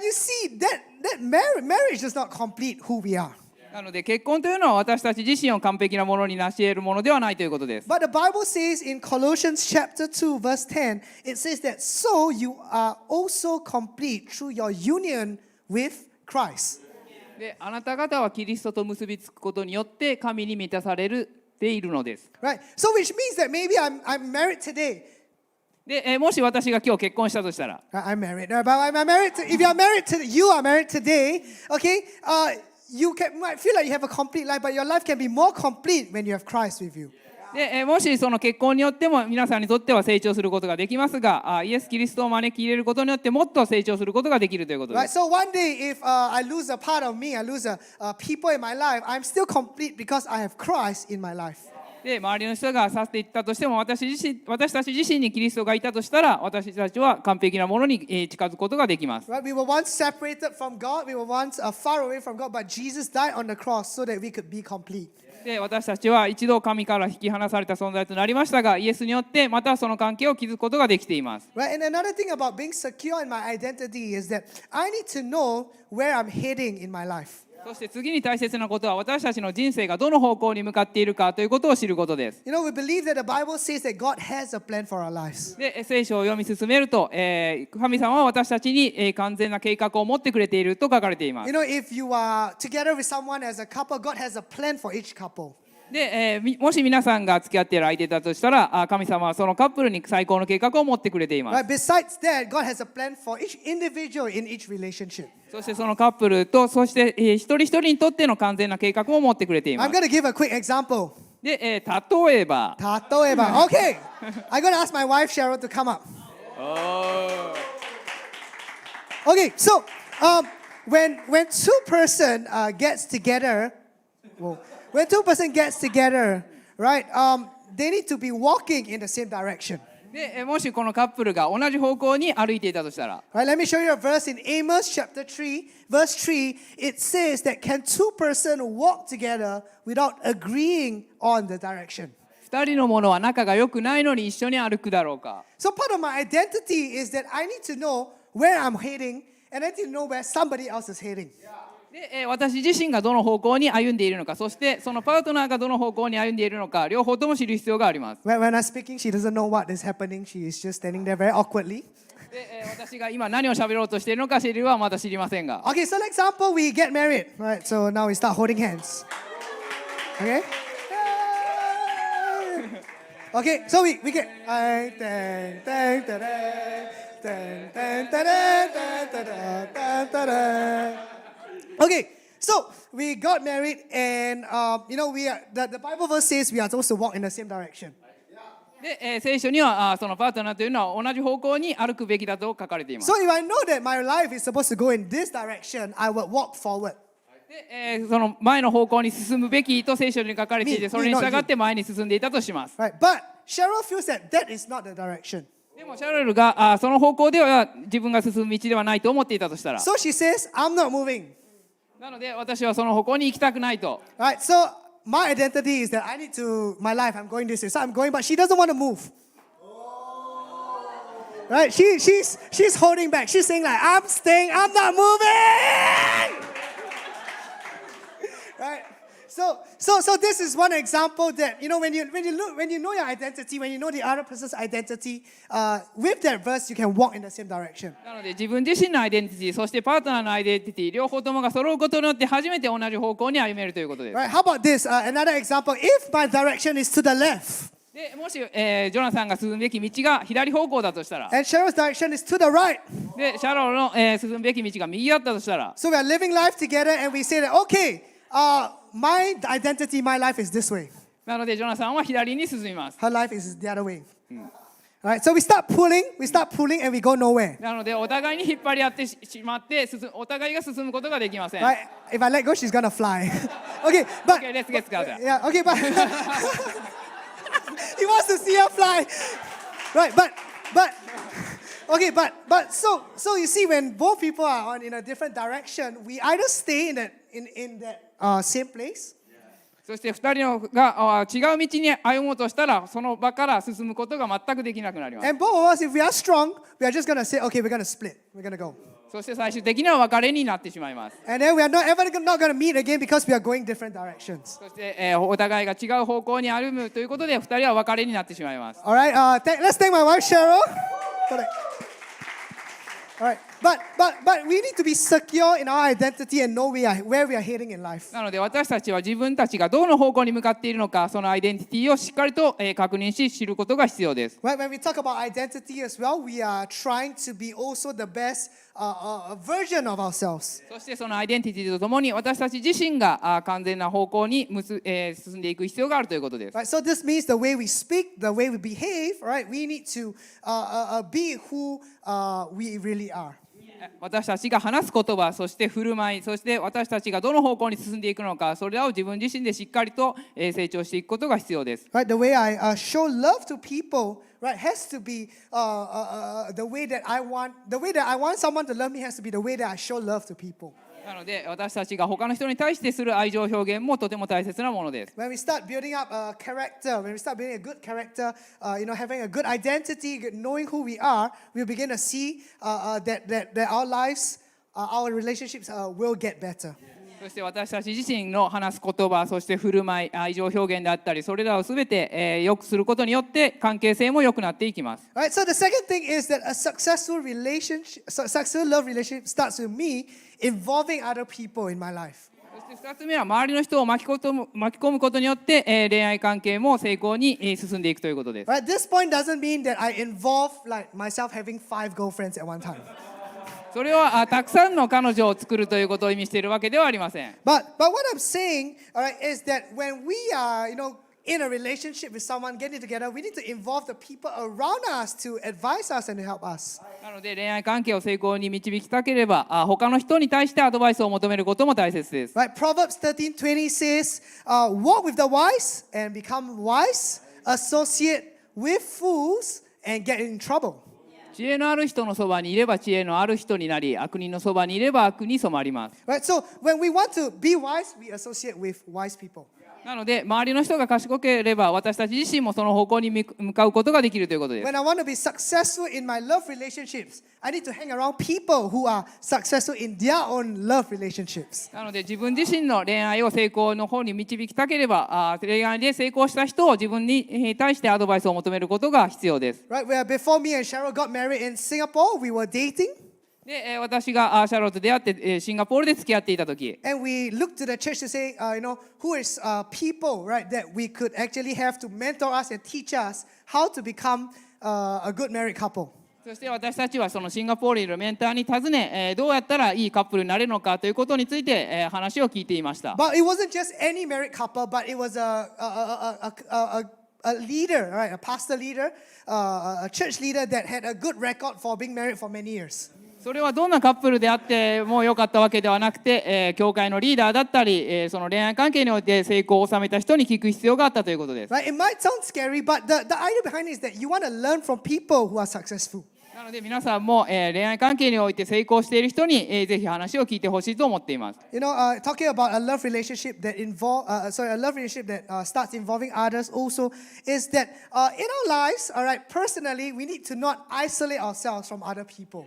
you see, that marriage does not complete who we are. なので結婚というのは私たち自身を完璧なものに成し得るものではないということです。 But the Bible says in Colossians chapter 2 verse 10, it says that so you are also complete through your union with Christ. で、あなた方はキリストと結びつくことによって神に満たされているのです。 Right? So which means that maybe I'm married today. で、もし私が今日結婚したとしたら、 I'm married. But I'm married to, if you are married today, okay? You might feel like you have a complete life, but your life can be more complete when you have Christ with you. で、もしその結婚によっても皆さんにとっては成長することができますが、イエス・キリストを招き入れることによってもっと成長することができるということで Right? す。 So one day, if I lose a part of me, I lose people in my life, I'm still complete because I have Christ in my life. で、周りの人が去っていったとしても私たち自身にキリストがいたとしたら私たちは完璧なものに近づくことができます。 Right? We were once separated from God, we were once far away from God, but Jesus died on the cross so that we could be complete. で、私たちは一度神から引き離された存在となりましたが、イエスによってまたその関係を築くことができています。 Right? And another thing about being secure in my identity is that I need to know where I'm heading in my life. そして次に大切なことは私たちの人生がどの方向に向かっているかということを知ることです。You know, we believe that the Bible says that God has a plan for our lives. で、聖書を読み進めると、神様は私たちに完全な計画を持ってくれていると書かれていま You す。 know, if you are together with someone as a couple, God has a plan for each couple. で、もし皆さんが付き合っている相手だとしたら、神様はそのカップルに最高の計画を持ってくれていま Right? す。 Besides that, God has a plan for each individual in each relationship. そしてそのカップルと、そして、一人一人にとっての完全な計画を持ってくれていま I'm す。 going to give a quick example. で、例えば、 Okay, I'm going to ask my wife Cheryl to come up. Okay, so when two person gets together, when two person gets together, right? They need to be walking in the same direction. で、もしこのカップルが同じ方向に歩いていたとしたら、 Right, let me show you a verse in Amos chapter 3, verse 3. It says that can two person walk together without agreeing on the direction? 二人の者は仲が良くないのに一緒に歩くだろうか。 So part of my identity is that I need to know where I'm heading and I need to know where somebody else is heading. で、私自身がどの方向に歩んでいるのか、そしてそのパートナーがどの方向に歩んでいるのか、両方とも知る必要があります。 When I'm speaking, she doesn't know what is happening. She is just standing there very awkwardly. で、私が今何を喋ろうとしているのか知るはまだ知りませんが。 Okay, so for example, we get married. Right, so now we start holding hands. Okay? Okay, so we get. Okay, so we got married, and you know, the Bible verse says we are supposed to walk in the same direction. で、聖書にはそのパートナーというのは同じ方向に歩くべきだと書かれています。 So if I know that my life is supposed to go in this direction, I would walk forward. で、その前の方向に進むべきと聖書に書かれていて、それに従って前に進んでいたとします。 Right, but Cheryl feels that that is not the direction. でもシャルルがその方向では自分が進む道ではないと思っていたとしたら、 So she says, I'm not moving. なので私はその方向に行きたくないと。 Right, so my identity is that I need to, my life, I'm going this way. So I'm going, but she doesn't want to move. Right, she's holding back. She's saying like, I'm staying, I'm not moving. Right, so this is one example that, you know, when you know your identity, when you know the other person's identity, with that verse, you can walk in the same direction. なので自分自身のアイデンティティ、そしてパートナーのアイデンティティ、両方ともが揃うことによって初めて同じ方向に歩めるということです。 Right, how about this? Another example, if my direction is to the left, でもし、ジョナサンが進むべき道が左方向だとしたら、 and Cheryl's direction is to the right. でシャローの、進むべき道が右だったとしたら、 So we are living life together and we say that, okay, my identity, my life is this way. なのでジョナサンは左に進みます。 Her life is the other way. Right, so we start pulling and we go nowhere. なのでお互いに引っ張り合ってしまってお互いが進むことができません。 Right, if I let go, she's gonna fly. Okay, but Okay, let's get started. yeah, okay, but he wants to see her fly. Right, but okay, but so you see, when both people are in a different direction, we either stay in that same place. そして2人が違う道に歩もうとしたらその場から進むことが全くできなくなります。 And both of us, if we are strong, we are just gonna say, okay, we're gonna split. We're gonna go. そして最終的には別れになってしまいます。 And then we are not gonna meet again because we are going different directions. そして、お互いが違う方向に歩むということで2人は別れになってしまいます。 All right, let's thank my wife Cheryl. All right, but we need to be secure in our identity and know where we are heading in life. なので私たちは自分たちがどの方向に向かっているのか、そのアイデンティティをしっかりと、確認し知ることが必要です。 Right, when we talk about identity as well, we are trying to be also the best version of ourselves. そしてそのアイデンティティとともに私たち自身が完全な方向に進んでいく必要があるということです。 Right, so this means the way we speak, the way we behave, right? We need to be who we really are. 私たちが話す言葉、そして振る舞い、そして私たちがどの方向に進んでいくのか、それらを自分自身でしっかりと成長していくことが必要です。 Right, the way I show love to people, right, has to be the way that I want someone to love me has to be the way that I show love to people. なので私たちが他の人に対してする愛情表現もとても大切なものです。 When we start building up a character, when we start building a good character, having a good identity, knowing who we are, we'll begin to see that our lives, our relationships will get better. そして私たち自身の話す言葉、そして振る舞い、愛情表現であったり、それらをすべて良くすることによって関係性も良くなっていきます。Right? So the second thing is that a successful love relationship starts with me involving other people in my life. そして2つ目は周りの人を巻き込むことによって恋愛関係も成功に進んでいくということです。Right? This point doesn't mean that I involve like myself having 5 girlfriends at one time. それはたくさんの彼女を作るということを意味しているわけではありません。But what I'm saying, all right, is that when we are, in a relationship with someone, getting together, we need to involve the people around us to advise us and to help us. なので恋愛関係を成功に導きたければ他の人に対してアドバイスを求めることも大切です。Right? Proverbs 13:20 says, "Walk with the wise and become wise. Associate with fools and get in trouble." 知恵のある人のそばにいれば知恵のある人になり、悪人のそばにいれば悪に染まります。Right? So when we want to be wise, we associate with wise people. なので周りの人が賢ければ私たち自身もその方向に向かうことができるということです。When I want to be successful in my love relationships, I need to hang around people who are successful in their own love relationships. なので自分自身の恋愛を成功の方に導きたければ恋愛で成功した人を自分に対してアドバイスを求めることが必要です。Right? Where before me and Cheryl got married in Singapore, we were dating. で私がシャロットと出会ってシンガポールで付き合っていた時、 And we looked to the church to say, who is people, right, that we could actually have to mentor us and teach us how to become a good married couple. そして私たちはそのシンガポールにいるメンターに尋ね、どうやったらいいカップルになれるのかということについて、話を聞いていました。 But it wasn't just any married couple, but it was a leader, right, a pastor leader, a church leader that had a good record for being married for many years. それはどんなカップルであってもよかったわけではなくて、教会のリーダーだったり、その恋愛関係において成功を収めた人に聞く必要があったということです。Right? It might sound scary, but the idea behind it is that you want to learn from people who are successful. なので皆さんも、恋愛関係において成功している人に、ぜひ話を聞いてほしいと思っています。Talking about a love relationship that a love relationship that starts involving others also is that in our lives, all right, personally, we need to not isolate ourselves from other people.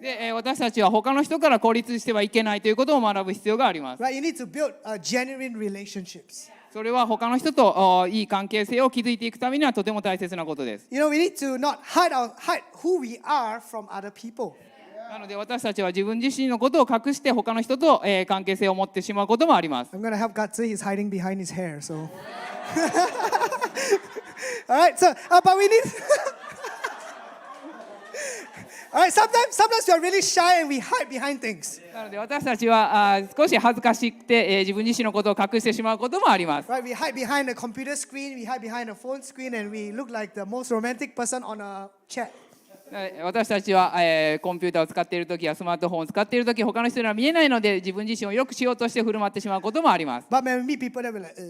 で私たちは他の人から孤立してはいけないということを学ぶ必要があります。Right? You need to build genuine relationships. それは他の人といい関係性を築いていくためにはとても大切なことです。We need to not hide who we are from other people. なので私たちは自分自身のことを隠して他の人と関係性を持ってしまうこともあります。I'm going to help God see he's hiding behind his hair, so. All right, so but we need. All right, sometimes we are really shy and we hide behind things. なので私たちは少し恥ずかしくて、自分自身のことを隠してしまうこともあります。Right, we hide behind a computer screen, we hide behind a phone screen, and we look like the most romantic person on a chat. 私たちは、コンピューターを使っているときやスマートフォンを使っているとき、他の人には見えないので自分自身をよくしようとして振る舞ってしまうこともあります。But when we meet people, they will like, I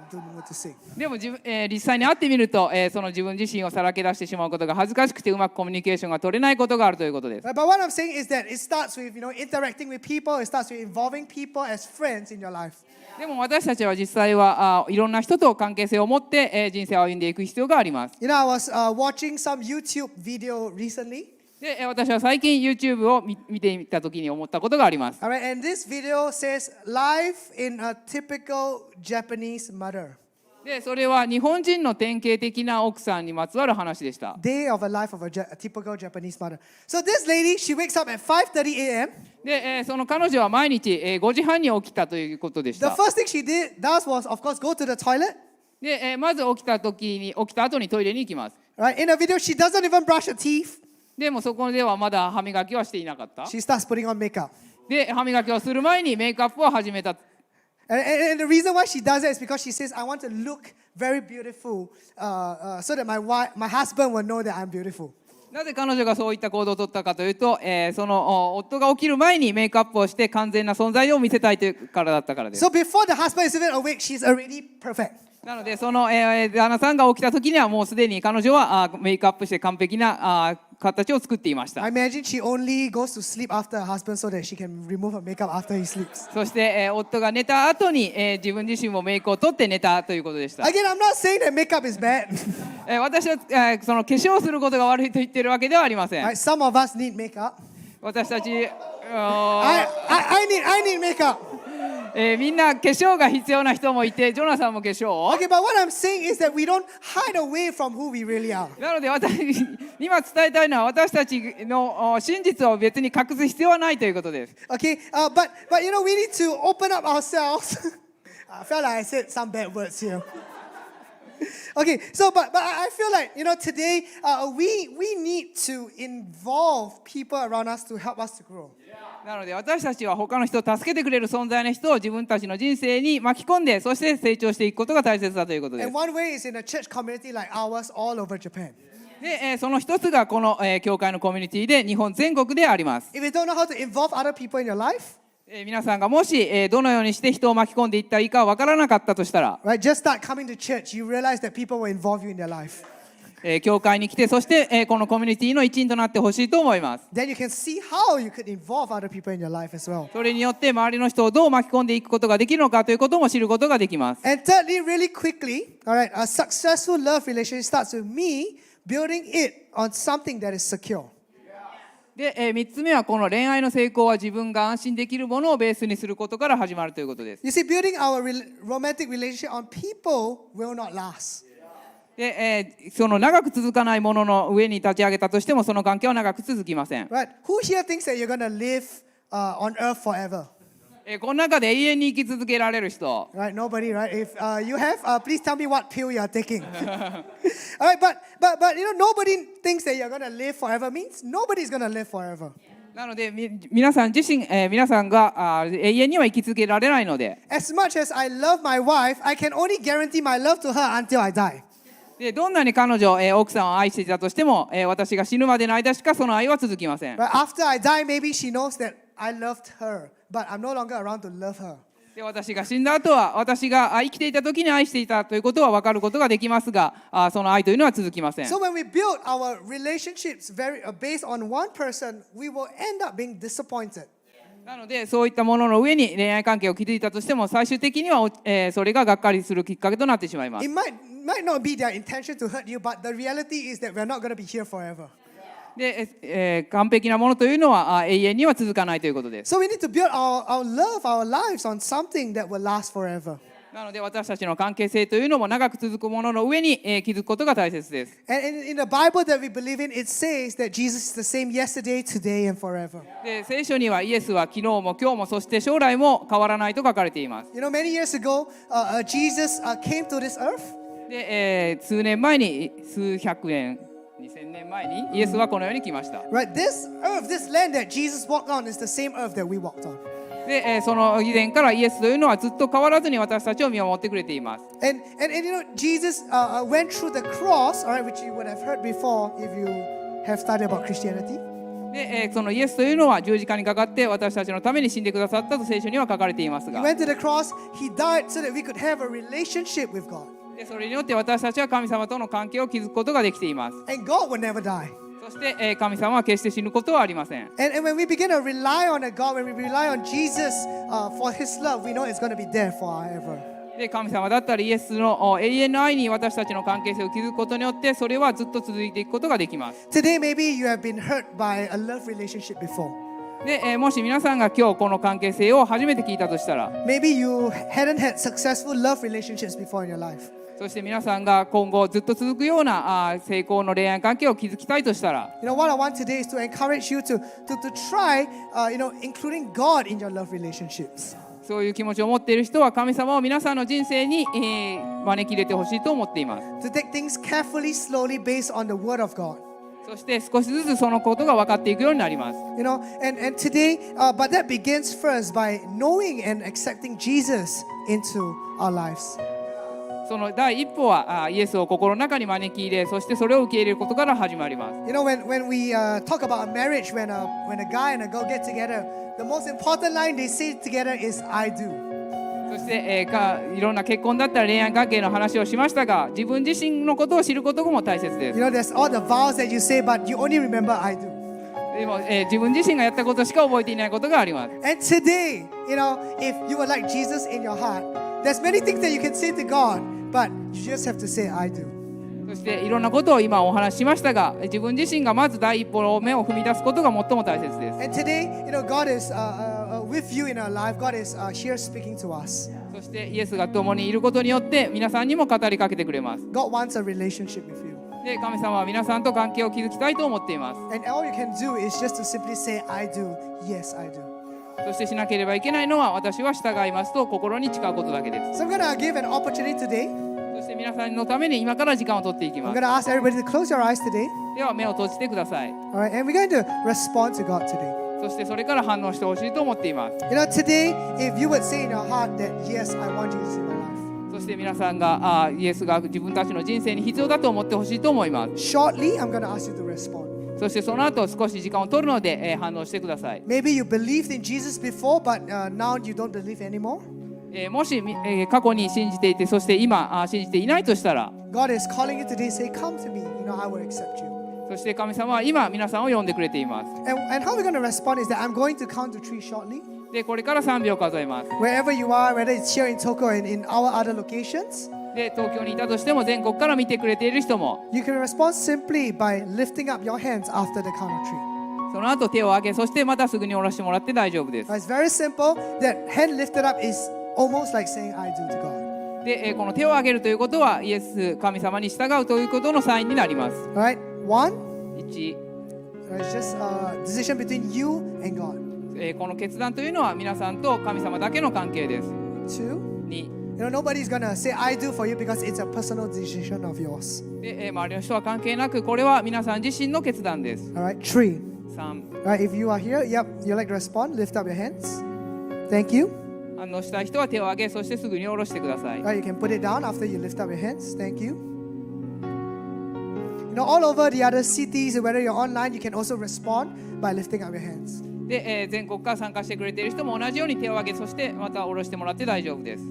don't know what to say. でも実際に会ってみると、その自分自身をさらけ出してしまうことが恥ずかしくてうまくコミュニケーションが取れないことがあるということです。Right, but what I'm saying is that it starts with interacting with people, it starts with involving people as friends in your life. でも私たちは実際はいろんな人と関係性を持って、人生を歩んでいく必要があります。I was watching some YouTube video recently. で私は最近 YouTube を見てみたときに思ったことがあります。All right, and this video says life in a typical Japanese mother. でそれは日本人の典型的な奥さんにまつわる話でした。Day of a life of a typical Japanese mother. So this lady, she wakes up at 5:30 a.m. で、その彼女は毎日5時半に起きたということでし The た。 first thing she does was, of course, go to the toilet. で、まず起きた後にトイレに行きます。Right? In the video, she doesn't even brush her teeth. でもそこではまだ歯磨きはしていなかった。 She starts putting on makeup. で、歯磨きをする前にメイクアップを始めた。And the reason why she does that is because she says, I want to look very beautiful so that my husband will know that I'm beautiful. なぜ彼女がそういった行動を取ったかというと、その夫が起きる前にメイクアップをして完全な存在を見せたいというからだったからです。 So before the husband is even awake, she's already perfect. なのでその、旦那さんが起きた時にはもうすでに彼女はメイクアップして完璧な形を作っていました。 I imagine she only goes to sleep after her husband so that she can remove her makeup after he sleeps. そして、夫が寝た後に、自分自身もメイクを取って寝たということでした。 Again, I'm not saying that makeup is bad. 私は、その化粧することが悪いと言っているわけではありません。Right? Some of us need makeup. 私たち、I need makeup. みんな化粧が必要な人もいて、ジョナサンも化粧を。 Okay, but what I'm saying is that we don't hide away from who we really are. なので今伝えたいのは私たちの真実を別に隠す必要はないということです。Okay, but you know, we need to open up ourselves. I felt like I said some bad words here. Okay, so but I feel like, you know, today we need to involve people around us to help us to grow. なので私たちは他の人を助けてくれる存在の人を自分たちの人生に巻き込んで、そして成長していくことが大切だということです。 And one way is in a church community like ours all over Japan. で、その一つがこの、教会のコミュニティで日本全国であります。 If you don't know how to involve other people in your life, 皆さんがもし、どのようにして人を巻き込んでいったらいいかわからなかったとしたら、 right, just start coming to church. You realize that people will involve you in their life. 教会に来て、そして、このコミュニティの一員となってほしいと思います。 Then you can see how you could involve other people in your life as well. それによって周りの人をどう巻き込んでいくことができるのかということも知ることができます。 And thirdly, really quickly, all right, a successful love relationship starts with me building it on something that is secure. で、3つ目はこの恋愛の成功は自分が安心できるものをベースにすることから始まるということです。 You see, building our romantic relationship on people will not last. で、その長く続かないものの上に立ち上げたとしてもその関係は長く続きません。 Right? Who here thinks that you're going to live on earth forever? この中で永遠に生き続けられる人。 Right? Nobody, right? If you have, please tell me what pill you are taking. All right, but you know, nobody thinks that you're going to live forever means nobody's going to live forever. なので皆さん自身、皆さんが永遠には生き続けられないので、 As much as I love my wife, I can only guarantee my love to her until I die. でどんなに彼女、奥さんを愛していたとしても、私が死ぬまでの間しかその愛は続きません。 Right? After I die, maybe she knows that I loved her, but I'm no longer around to love her. で私が死んだ後は私が生きていた時に愛していたということは分かることができますが、その愛というのは続きません。 So when we build our relationships based on one person, we will end up being disappointed. なのでそういったものの上に恋愛関係を築いたとしても最終的には、それががっかりするきっかけとなってしまいます。 It might not be their intention to hurt you, but the reality is that we're not going to be here forever. で、完璧なものというのは永遠には続かないということです。 So we need to build our love, our lives on something that will last forever. なので私たちの関係性というのも長く続くものの上に、築くことが大切です。 And in the Bible that we believe in, it says that Jesus is the same yesterday, today, and forever. で聖書にはイエスは昨日も今日もそして将来も変わらないと書かれています。 You know, many years ago, Jesus came to this earth. で、数年前に数百年2000年前にイエスはこの世に来ました。 Right, this earth, this land that Jesus walked on is the same earth that we walked on. で、その以前からイエスというのはずっと変わらずに私たちを見守ってくれています。 And you know, Jesus went through the cross, all right, which you would have heard before if you have studied about Christianity. で、そのイエスというのは十字架にかかって私たちのために死んでくださったと聖書には書かれています He が、 went to the cross, he died so that we could have a relationship with God. でそれによって私たちは神様との関係を築くことができています。 And God will never die. そして、神様は決して死ぬことはありません。 And when we begin to rely on a God, when we rely on Jesus for his love, we know it's going to be there forever. で神様だったりイエスの永遠の愛に私たちの関係性を築くことによってそれはずっと続いていくことができます。 Today, maybe you have been hurt by a love relationship before. で、もし皆さんが今日この関係性を初めて聞いたとしたら、 Maybe you hadn't had successful love relationships before in your life. そして皆さんが今後ずっと続くような成功の恋愛関係を築きたいとしたら、 You know, what I want today is to encourage you to try, including God in your love relationships. そういう気持ちを持っている人は神様を皆さんの人生に、招き入れてほしいと思っています。 To take things carefully, slowly, based on the Word of God. そして少しずつそのことが分かっていくようになります。 You know, and today, but that begins first by knowing and accepting Jesus into our lives. その第一歩はイエスを心の中に招き入れ、そしてそれを受け入れることから始まります。 You know, when we talk about a marriage, when a guy and a girl get together, the most important line they say together is "I do." そして、いろんな結婚だったり恋愛関係の話をしましたが、自分自身のことを知ることも大切です。 You know, there's all the vows that you say, but you only remember "I do." でも、自分自身がやったことしか覚えていないことがあります。 And today, you know, if you would like Jesus in your heart, there's many things that you can say to God, but you just have to say "I do." そしていろんなことを今お話ししましたが、自分自身がまず第一歩目を踏み出すことが最も大切です。 And today, you know, God is with you in our life, God is here speaking to us. そしてイエスが共にいることによって皆さんにも語りかけてくれます。 God wants a relationship with you. で、神様は皆さんと関係を築きたいと思っています。 And all you can do is just to simply say, I do. Yes, I do. そしてしなければいけないのは、私は従いますと心に誓うことだけです。 So I'm going to give an opportunity today. そして皆さんのために今から時間を取っていき I'm ま going す。 to ask everybody to close your eyes today. では目を閉じてください。 All right, and we're going to respond to God today. そしてそれから反応してほしいと思っています。 You know, today, if you would say in your heart that, yes, I want Jesus in my life. そして皆さんがイエスが自分たちの人生に必要だと思ってほしいと思います。 Shortly, I'm going to ask you to respond. そしてその後少し時間を取るので、反応してください。 Maybe you believed in Jesus before, but now you don't believe anymore. もし、過去に信じていて、そして今信じていないとしたら、 God is calling you today, say, come to me. You know, I will accept you. そして神様は今皆さんを呼んでくれています。 And how we're going to respond is that I'm going to count to 3 shortly. で、これから3秒数えます。 Wherever you are, whether it's here in Tokyo and in our other locations, で、東京にいたとしても全国から見てくれている人も、 you can respond simply by lifting up your hands after the count of 3. その後手を挙げ、そしてまたすぐに下ろしてもらって大丈夫です。 It's very simple. That hand lifted up is almost like saying, I do to God. で、この手を挙げるということは、イエス神様に従うということのサインになります。 All right? 1, 1、it's just a decision between you and God. この決断というのは皆さんと神様だけの関係です。 2, 2、 you know, nobody's going to say, I do for you because it's a personal decision of yours. で、周りの人は関係なく、これは皆さん自身の決断です。 All right? 3, 3、 all right? If you are here, yep, you'd like to respond, lift up your hands. Thank you. 反応したい人は手を挙げ、そしてすぐに下ろしてください。 All right, you can put it down after you lift up your hands. Thank you. You know, all over the other cities, whether you're online, you can also respond by lifting up your hands. で、全国から参加してくれている人も同じように手を挙げ、そしてまた下ろしてもらって大丈夫です。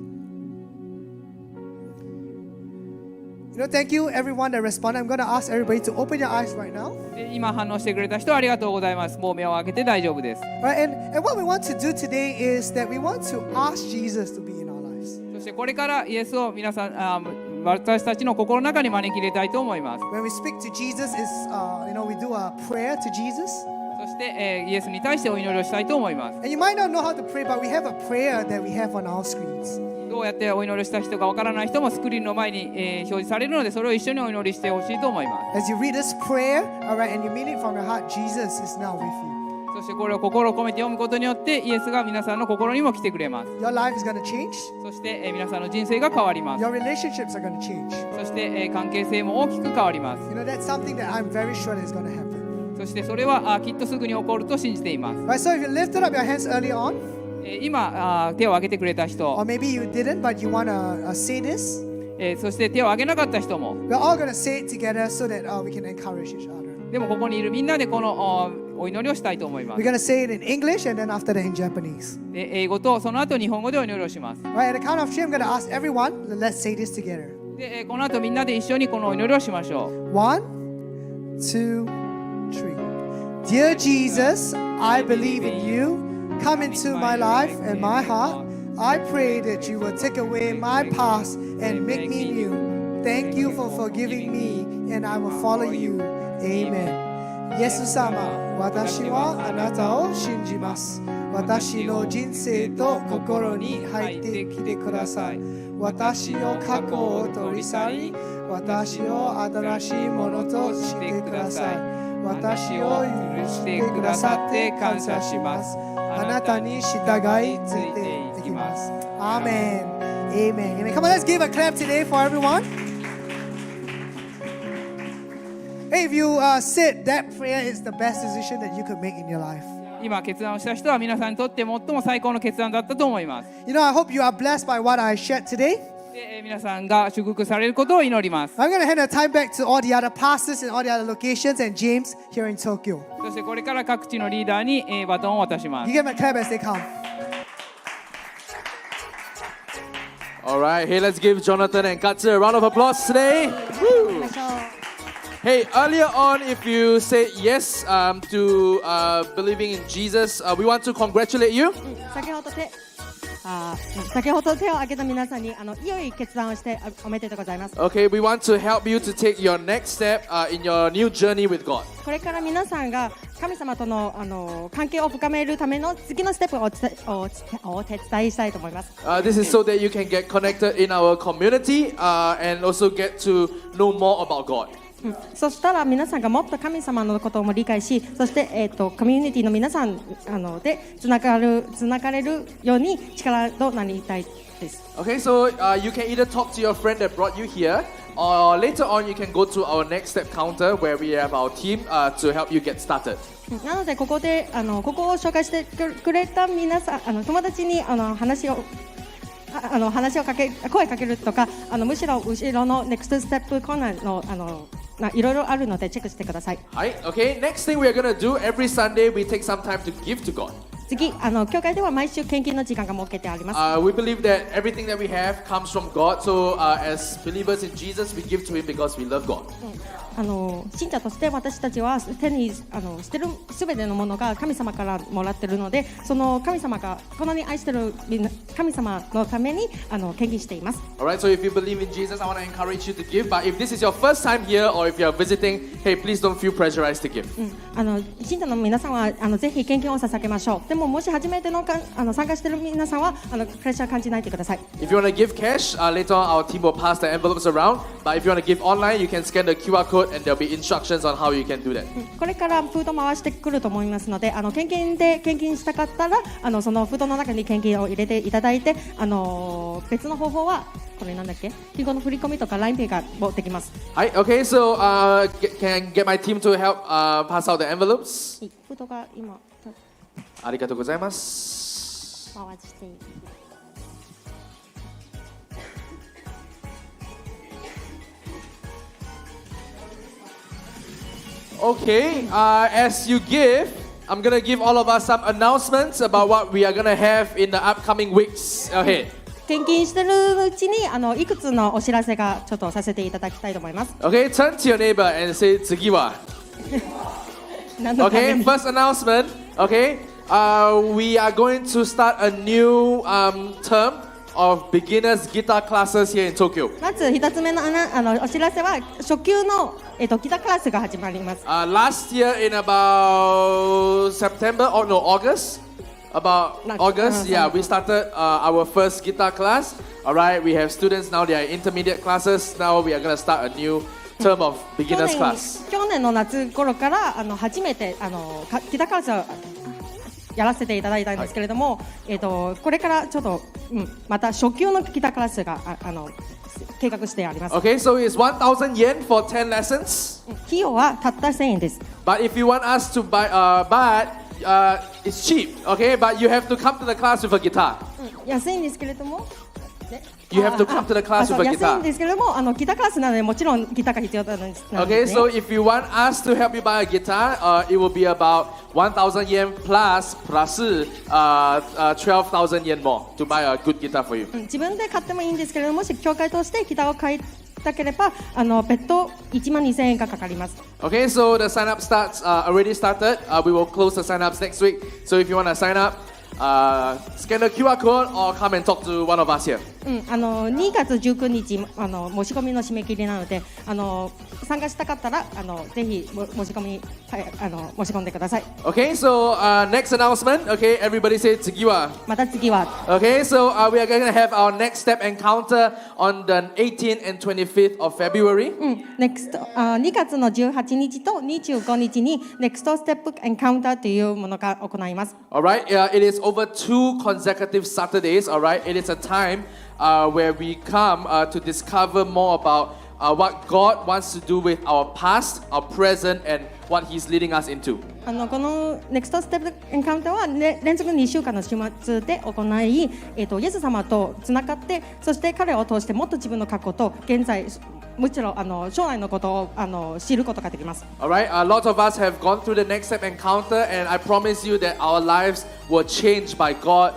You know, thank you everyone that responded. I'm going to ask everybody to open your eyes right now. で、今反応してくれた人はありがとうございます。もう目を開けて大丈夫です。 All right, and what we want to do today is that we want to ask Jesus to be in our lives. そしてこれからイエスを皆さん、私たちの心の中に招き入れたいと思います。 When we speak to Jesus, you know, we do a prayer to Jesus. そして、イエスに対してお祈りをしたいと思います。 And you might not know how to pray, but we have a prayer that we have on our screens. どうやってお祈りをした人がわからない人もスクリーンの前に、表示されるので、それを一緒にお祈りしてほしいと思います。 As you read this prayer, all right, and you mean it from your heart, Jesus is now with you. そしてこれを心を込めて読むことによってイエスが皆さんの心にも来てくれます。 Your life is going to change. そして、皆さんの人生が変わります。 Your relationships are going to change. そして、関係性も大きく変わります。 You know, that's something that I'm very sure that is going to happen. そしてそれはきっとすぐに起こると信じています。 Right, so if you lifted up your hands early on, 今手を挙げてくれた人、 or maybe you didn't, but you want to say this, そして手を挙げなかった人も、 we're all going to say it together so that we can encourage each other. でもここにいるみんなでこのお祈りをしたいと思いま We're す。 going to say it in English and then after that in Japanese. で、英語とその後日本語でお祈りをします。 Right, at the count of 3, I'm going to ask everyone, let's say this together. で、この後みんなで一緒にこのお祈りをしましょう。 1, 2, 3. Dear Jesus, I believe in you. Come into my life and my heart. I pray that you will take away my past and make me new. Thank you for forgiving me, and I will follow you. Amen. イエス様、私はあなたを信じます。私の人生と心に入ってきてください。私の過去を取り去り、私を新しいものとしてください。私を許してくださって感謝します。あなたに従いついていきます。Amen. Amen. Amen. Come on, let's give a clap today for everyone. Hey, if you said that prayer is the best decision that you could make in your life. 今決断をした人は皆さんにとって最も最高の決断だったと思います。 You know, I hope you are blessed by what I shared today. で、皆さんが祝福されることを祈ります。 I'm going to hand the time back to all the other pastors in all the other locations and James here in Tokyo. そしてこれから各地のリーダーにバトンを渡します。 You give them a clap as they come. All right, hey, let's give Jonathan and Katsu a round of applause today. Woo. Hey, earlier on, if you said yes to believing in Jesus, we want to congratulate you. 先ほど手を挙げた皆さんに良い決断をしておめでとうございます。 Okay, we want to help you to take your next step in your new journey with God. これから皆さんが神様との、関係を深めるための次のステップをお手伝いしたいと思います。This is so that you can get connected in our community and also get to know more about God. そしたら皆さんがもっと神様のことも理解し、そして、コミュニティの皆さんでつながれるように力となりたいです。Okay, so you can either talk to your friend that brought you here, or later on you can go to our next step counter where we have our team to help you get started. なのでここでここを紹介してくれた皆さん友達に話を声かけるとかむしろ後ろのネクストステップコーナーのいろいろあるのでチェックしてください。はい、okay. Next thing we are going to do every Sunday, we take some time to give to God. 次教会では毎週献金の時間が設けてあります。We believe that everything that we have comes from God. So as believers in Jesus, we give to Him because we love God. 信者として私たちは手にしているすべてのものが神様からもらっているので、その神様がこんなに愛している神様のために献金しています。Alright, so if you believe in Jesus, I want to encourage you to give. But if this is your first time here or if you are visiting, hey, please don't feel pressurized to give. 信者の皆さんはぜひ献金を捧げましょう。でももし初めての参加している皆さんはプレッシャー感じないでください。If you want to give cash, later on our team will pass the envelopes around. But if you want to give online, you can scan the QR code and there'll be instructions on how you can do that. これから封筒回してくると思いますので、献金したかったらその封筒の中に献金を入れていただいて、別の方法はこれなんだっけ、日頃の振り込みとか LINE Pay ができます。はい、okay, so can get my team to help pass out the envelopes. 封筒が今ありがとうございます。回している。Okay, as you give, I'm gonna give all of us some announcements about what we are gonna have in the upcoming weeks ahead. 献金してるうちにいくつのお知らせがちょっとさせていただきたいと思います。Okay, turn to your neighbor and say 次は。何のため Okay, に first announcement. Okay, we are going to start a new term of beginners guitar classes here in Tokyo. まず一つ目のお知らせは初級のギタークラスが始まります。Last year in about September or no August, August, yeah, we started our first guitar class. All right, we have students now. They are intermediate classes. Now we are going to start a new term of beginners class. 去年の夏頃から初めてギタークラスをやらせていただいたんですけれども、これからちょっと、また初級のギタークラスが計画してあります。Okay, so it's 1,000 yen for 10 lessons. 費用はたった1000円です。But if you want us to buy, it's cheap. Okay, but you have to come to the class with a guitar. 安いんですけれども。You have to come to the class with a 安い guitar. んですけれどもギタークラスなのでもちろんギターが必要なんです。Okay, so if you want us to help you buy a guitar, it will be about 1,000 yen plus 12,000 yen more to buy a good guitar for you. 自分で買ってもいいんですけれども、もし教会としてギターを買いたければ別途12,000円がかかります。Okay, so the sign up starts already started. We will close the sign ups next week. So if you want to sign up, scan the QR code or come and talk to one of us here. 2月19日申し込みの締め切りなので参加したかったらぜひ申し込み申し込んでください。 Okay, so next announcement. Okay, everybody say 次は。また次は Okay, so we are going to have our next step encounter on the 18th and 25th of February. 2月の18日と25日に Next Step Encounter というものが行います。 Alright, it is over 2 consecutive Saturdays. Alright, it is a time where we come to discover more about what God wants to do with our past, our present, and what He's leading us into. この Next Step Encounter は、連続2週間の週末で行い、イエス様とつながってそして彼を通してもっと自分の過去と現在むしろ将来のことを知ることができます。 Alright, a lot of us have gone through the Next Step Encounter, and I promise you that our lives were changed by God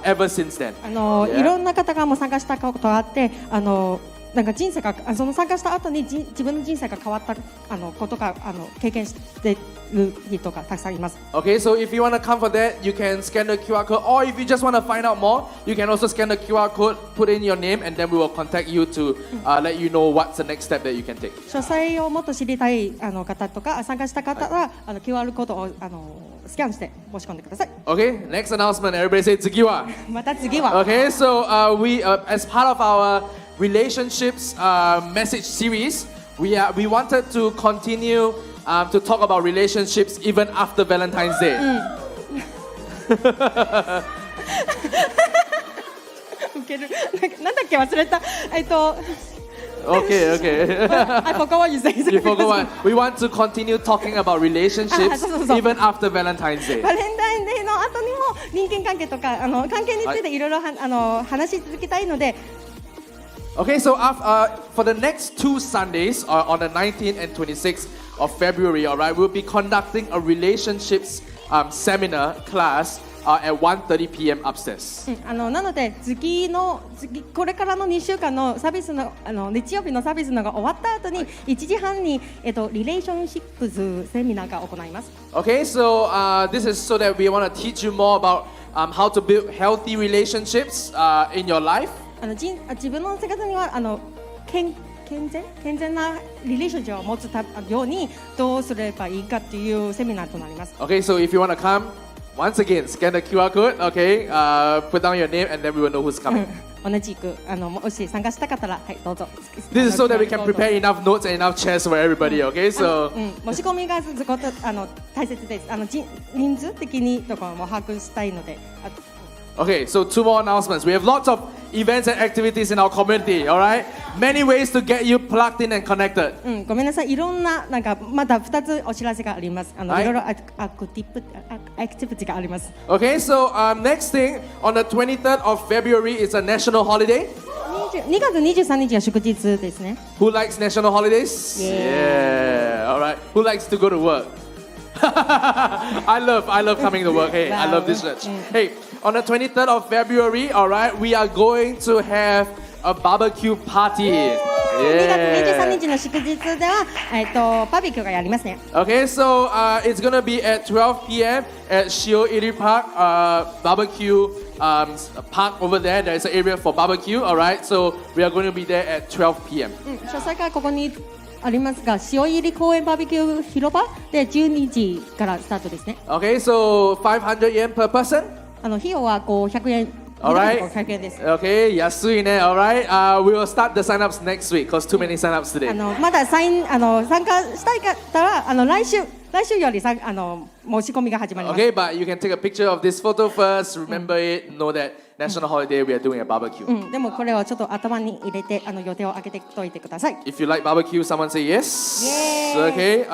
ever since then. いろんな方がも参加したことがあってなんか人生がその参加した後に自分の人生が変わったことが経験している人がたくさんいます。Okay, so if you want to come for that, you can scan the QR code, or if you just want to find out more, you can also scan the QR code, put in your name, and then we will contact you to let you know what's the next step that you can take. 詳細をもっと知りたい方とか参加した方はQR コードをスキャンして申し込んでください。Okay, next announcement. Everybody say 次は。また次は。Okay, so we as part of our relationships message series, we wanted to continue to talk about relationships even after Valentine's Day. ウケる。なんだっけ忘れた。Okay, okay. I forgot what you said. You forgot what? We want to continue talking about relationships そう。 even after Valentine's Day. バレンタインデーの後にも人間関係とか関係についていろいろ話し続けたいので。Okay, so for the next 2 Sundays, on the 19th and 26th of February, all right, we'll be conducting a relationships seminar class at 1:30 p.m. upstairs. なのでこれからの2週間のサービスの日曜日のサービスのが終わった後に1時半にリレーションシップズセミナーが行います。Okay, so this is so that we want to teach you more about how to build healthy relationships in your life. 自分の生活には健全なリレーションシップを持つようにどうすればいいかっていうセミナーとなります。Okay, so if you want to come, once again, scan the QR code, okay, put down your name and then we will know who's coming. 同じくもし参加したかったら、はい、どうぞ。This is so that we can prepare enough notes and enough chairs for everybody, okay? So 申し込みが大切です。人数的にとかも把握したいので。Okay, so 2 more announcements. We have lots of events and activities in our community, all right? Many ways to get you plugged in and connected. ごめんなさい。いろんなまだ2つお知らせがあります。いろいろアクティビティがあります。Okay, so next thing on the 23rd of February is a national holiday. 2月23日は祝日ですね。Who likes national holidays? Yeah. All right. Who likes to go to work? I love coming to work. Hey, I love this church. Hey, on the 23rd of February, all right, we are going to have a barbecue party. 2月23日の祝日ではバーベキューがやりますね。Okay, so it's gonna be at 12 p.m. at Shio-iri Park barbecue park over there. There is an area for barbecue. All right, so we are going to be there at 12 p.m. 詳細がここにありますが、塩入り公園バーベキュー広場で12時からスタートですね。Okay, so 500 yen per person. 費用は500円。Alright. 500円です。Okay, 安いね。Alright, we will start the sign-ups next week because too many sign-ups today. まだ参加したい方は来週より申し込みが始まります。Okay, but you can take a picture of this photo first. Remember it. Know that national holiday we are doing a barbecue. でもこれをちょっと頭に入れて予定を上げておいてください。If you like barbecue, someone say yes. Yay. Okay.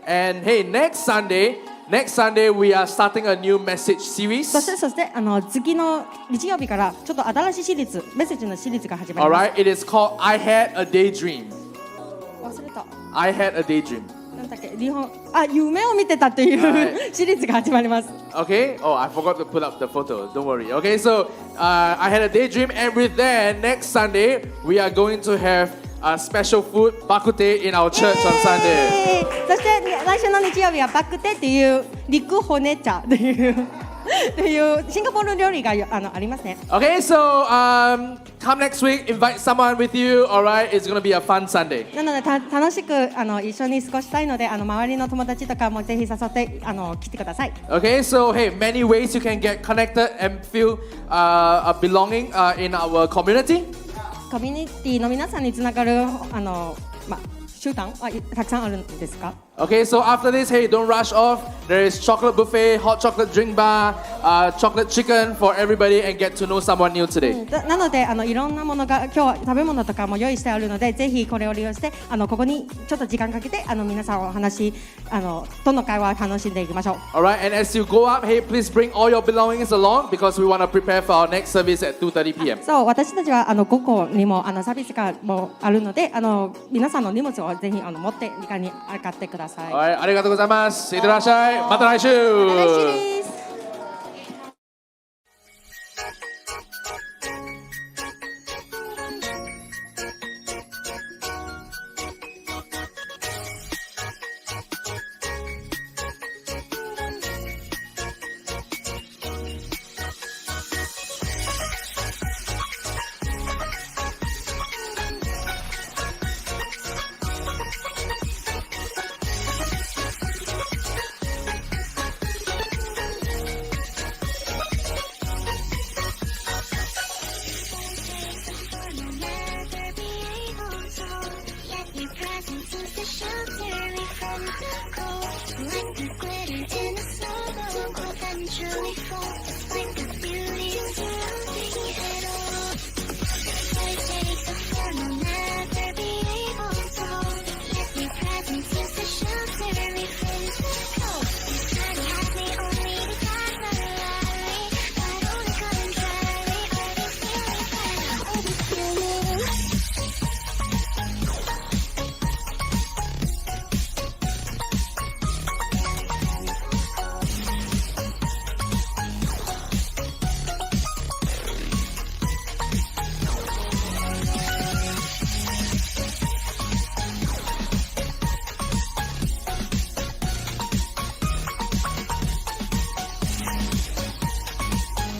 And hey, next Sunday we are starting a new message series. そして次の日曜日からちょっと新しいメッセージのシリーズが始まります。Alright, it is called I Had a Daydream. 忘れた。I Had a Daydream. なんだっけ、夢を見てたというシリーズが始まります。Okay. Oh, I forgot to put up the photo. Don't worry. Okay, so I had a daydream, and with that, next Sunday we are going to have special food bakute in our church on Sunday. そして来週の日曜日はバクテっていう陸骨茶というシンガポール料理がありますね。Okay, so come next week, invite someone with you. All right, it's gonna be a fun Sunday. なので楽しく一緒に過ごしたいので周りの友達とかもぜひ誘って来てください。Okay, so hey, many ways you can get connected and feel a belonging in our community. コミュニティの皆さんにつながる習慣はたくさんあるんですか？ Okay, so after this, hey, don't rush off. There is chocolate buffet, hot chocolate drink bar, chocolate chicken for everybody, and get to know someone new today. なのでいろんなものが今日は食べ物とかも用意してあるのでぜひこれを利用してここにちょっと時間かけて皆さんお話どの会話を楽しんでいきましょう。 Alright, and as you go up, hey, please bring all your belongings along because we want to prepare for our next service at 2:30 p.m. そう、私たちは午後にもサービスがもあるので皆さんの荷物をぜひ持って2階に上がってください。はい、ありがとうございます。いってらっしゃい。また来週。また来週。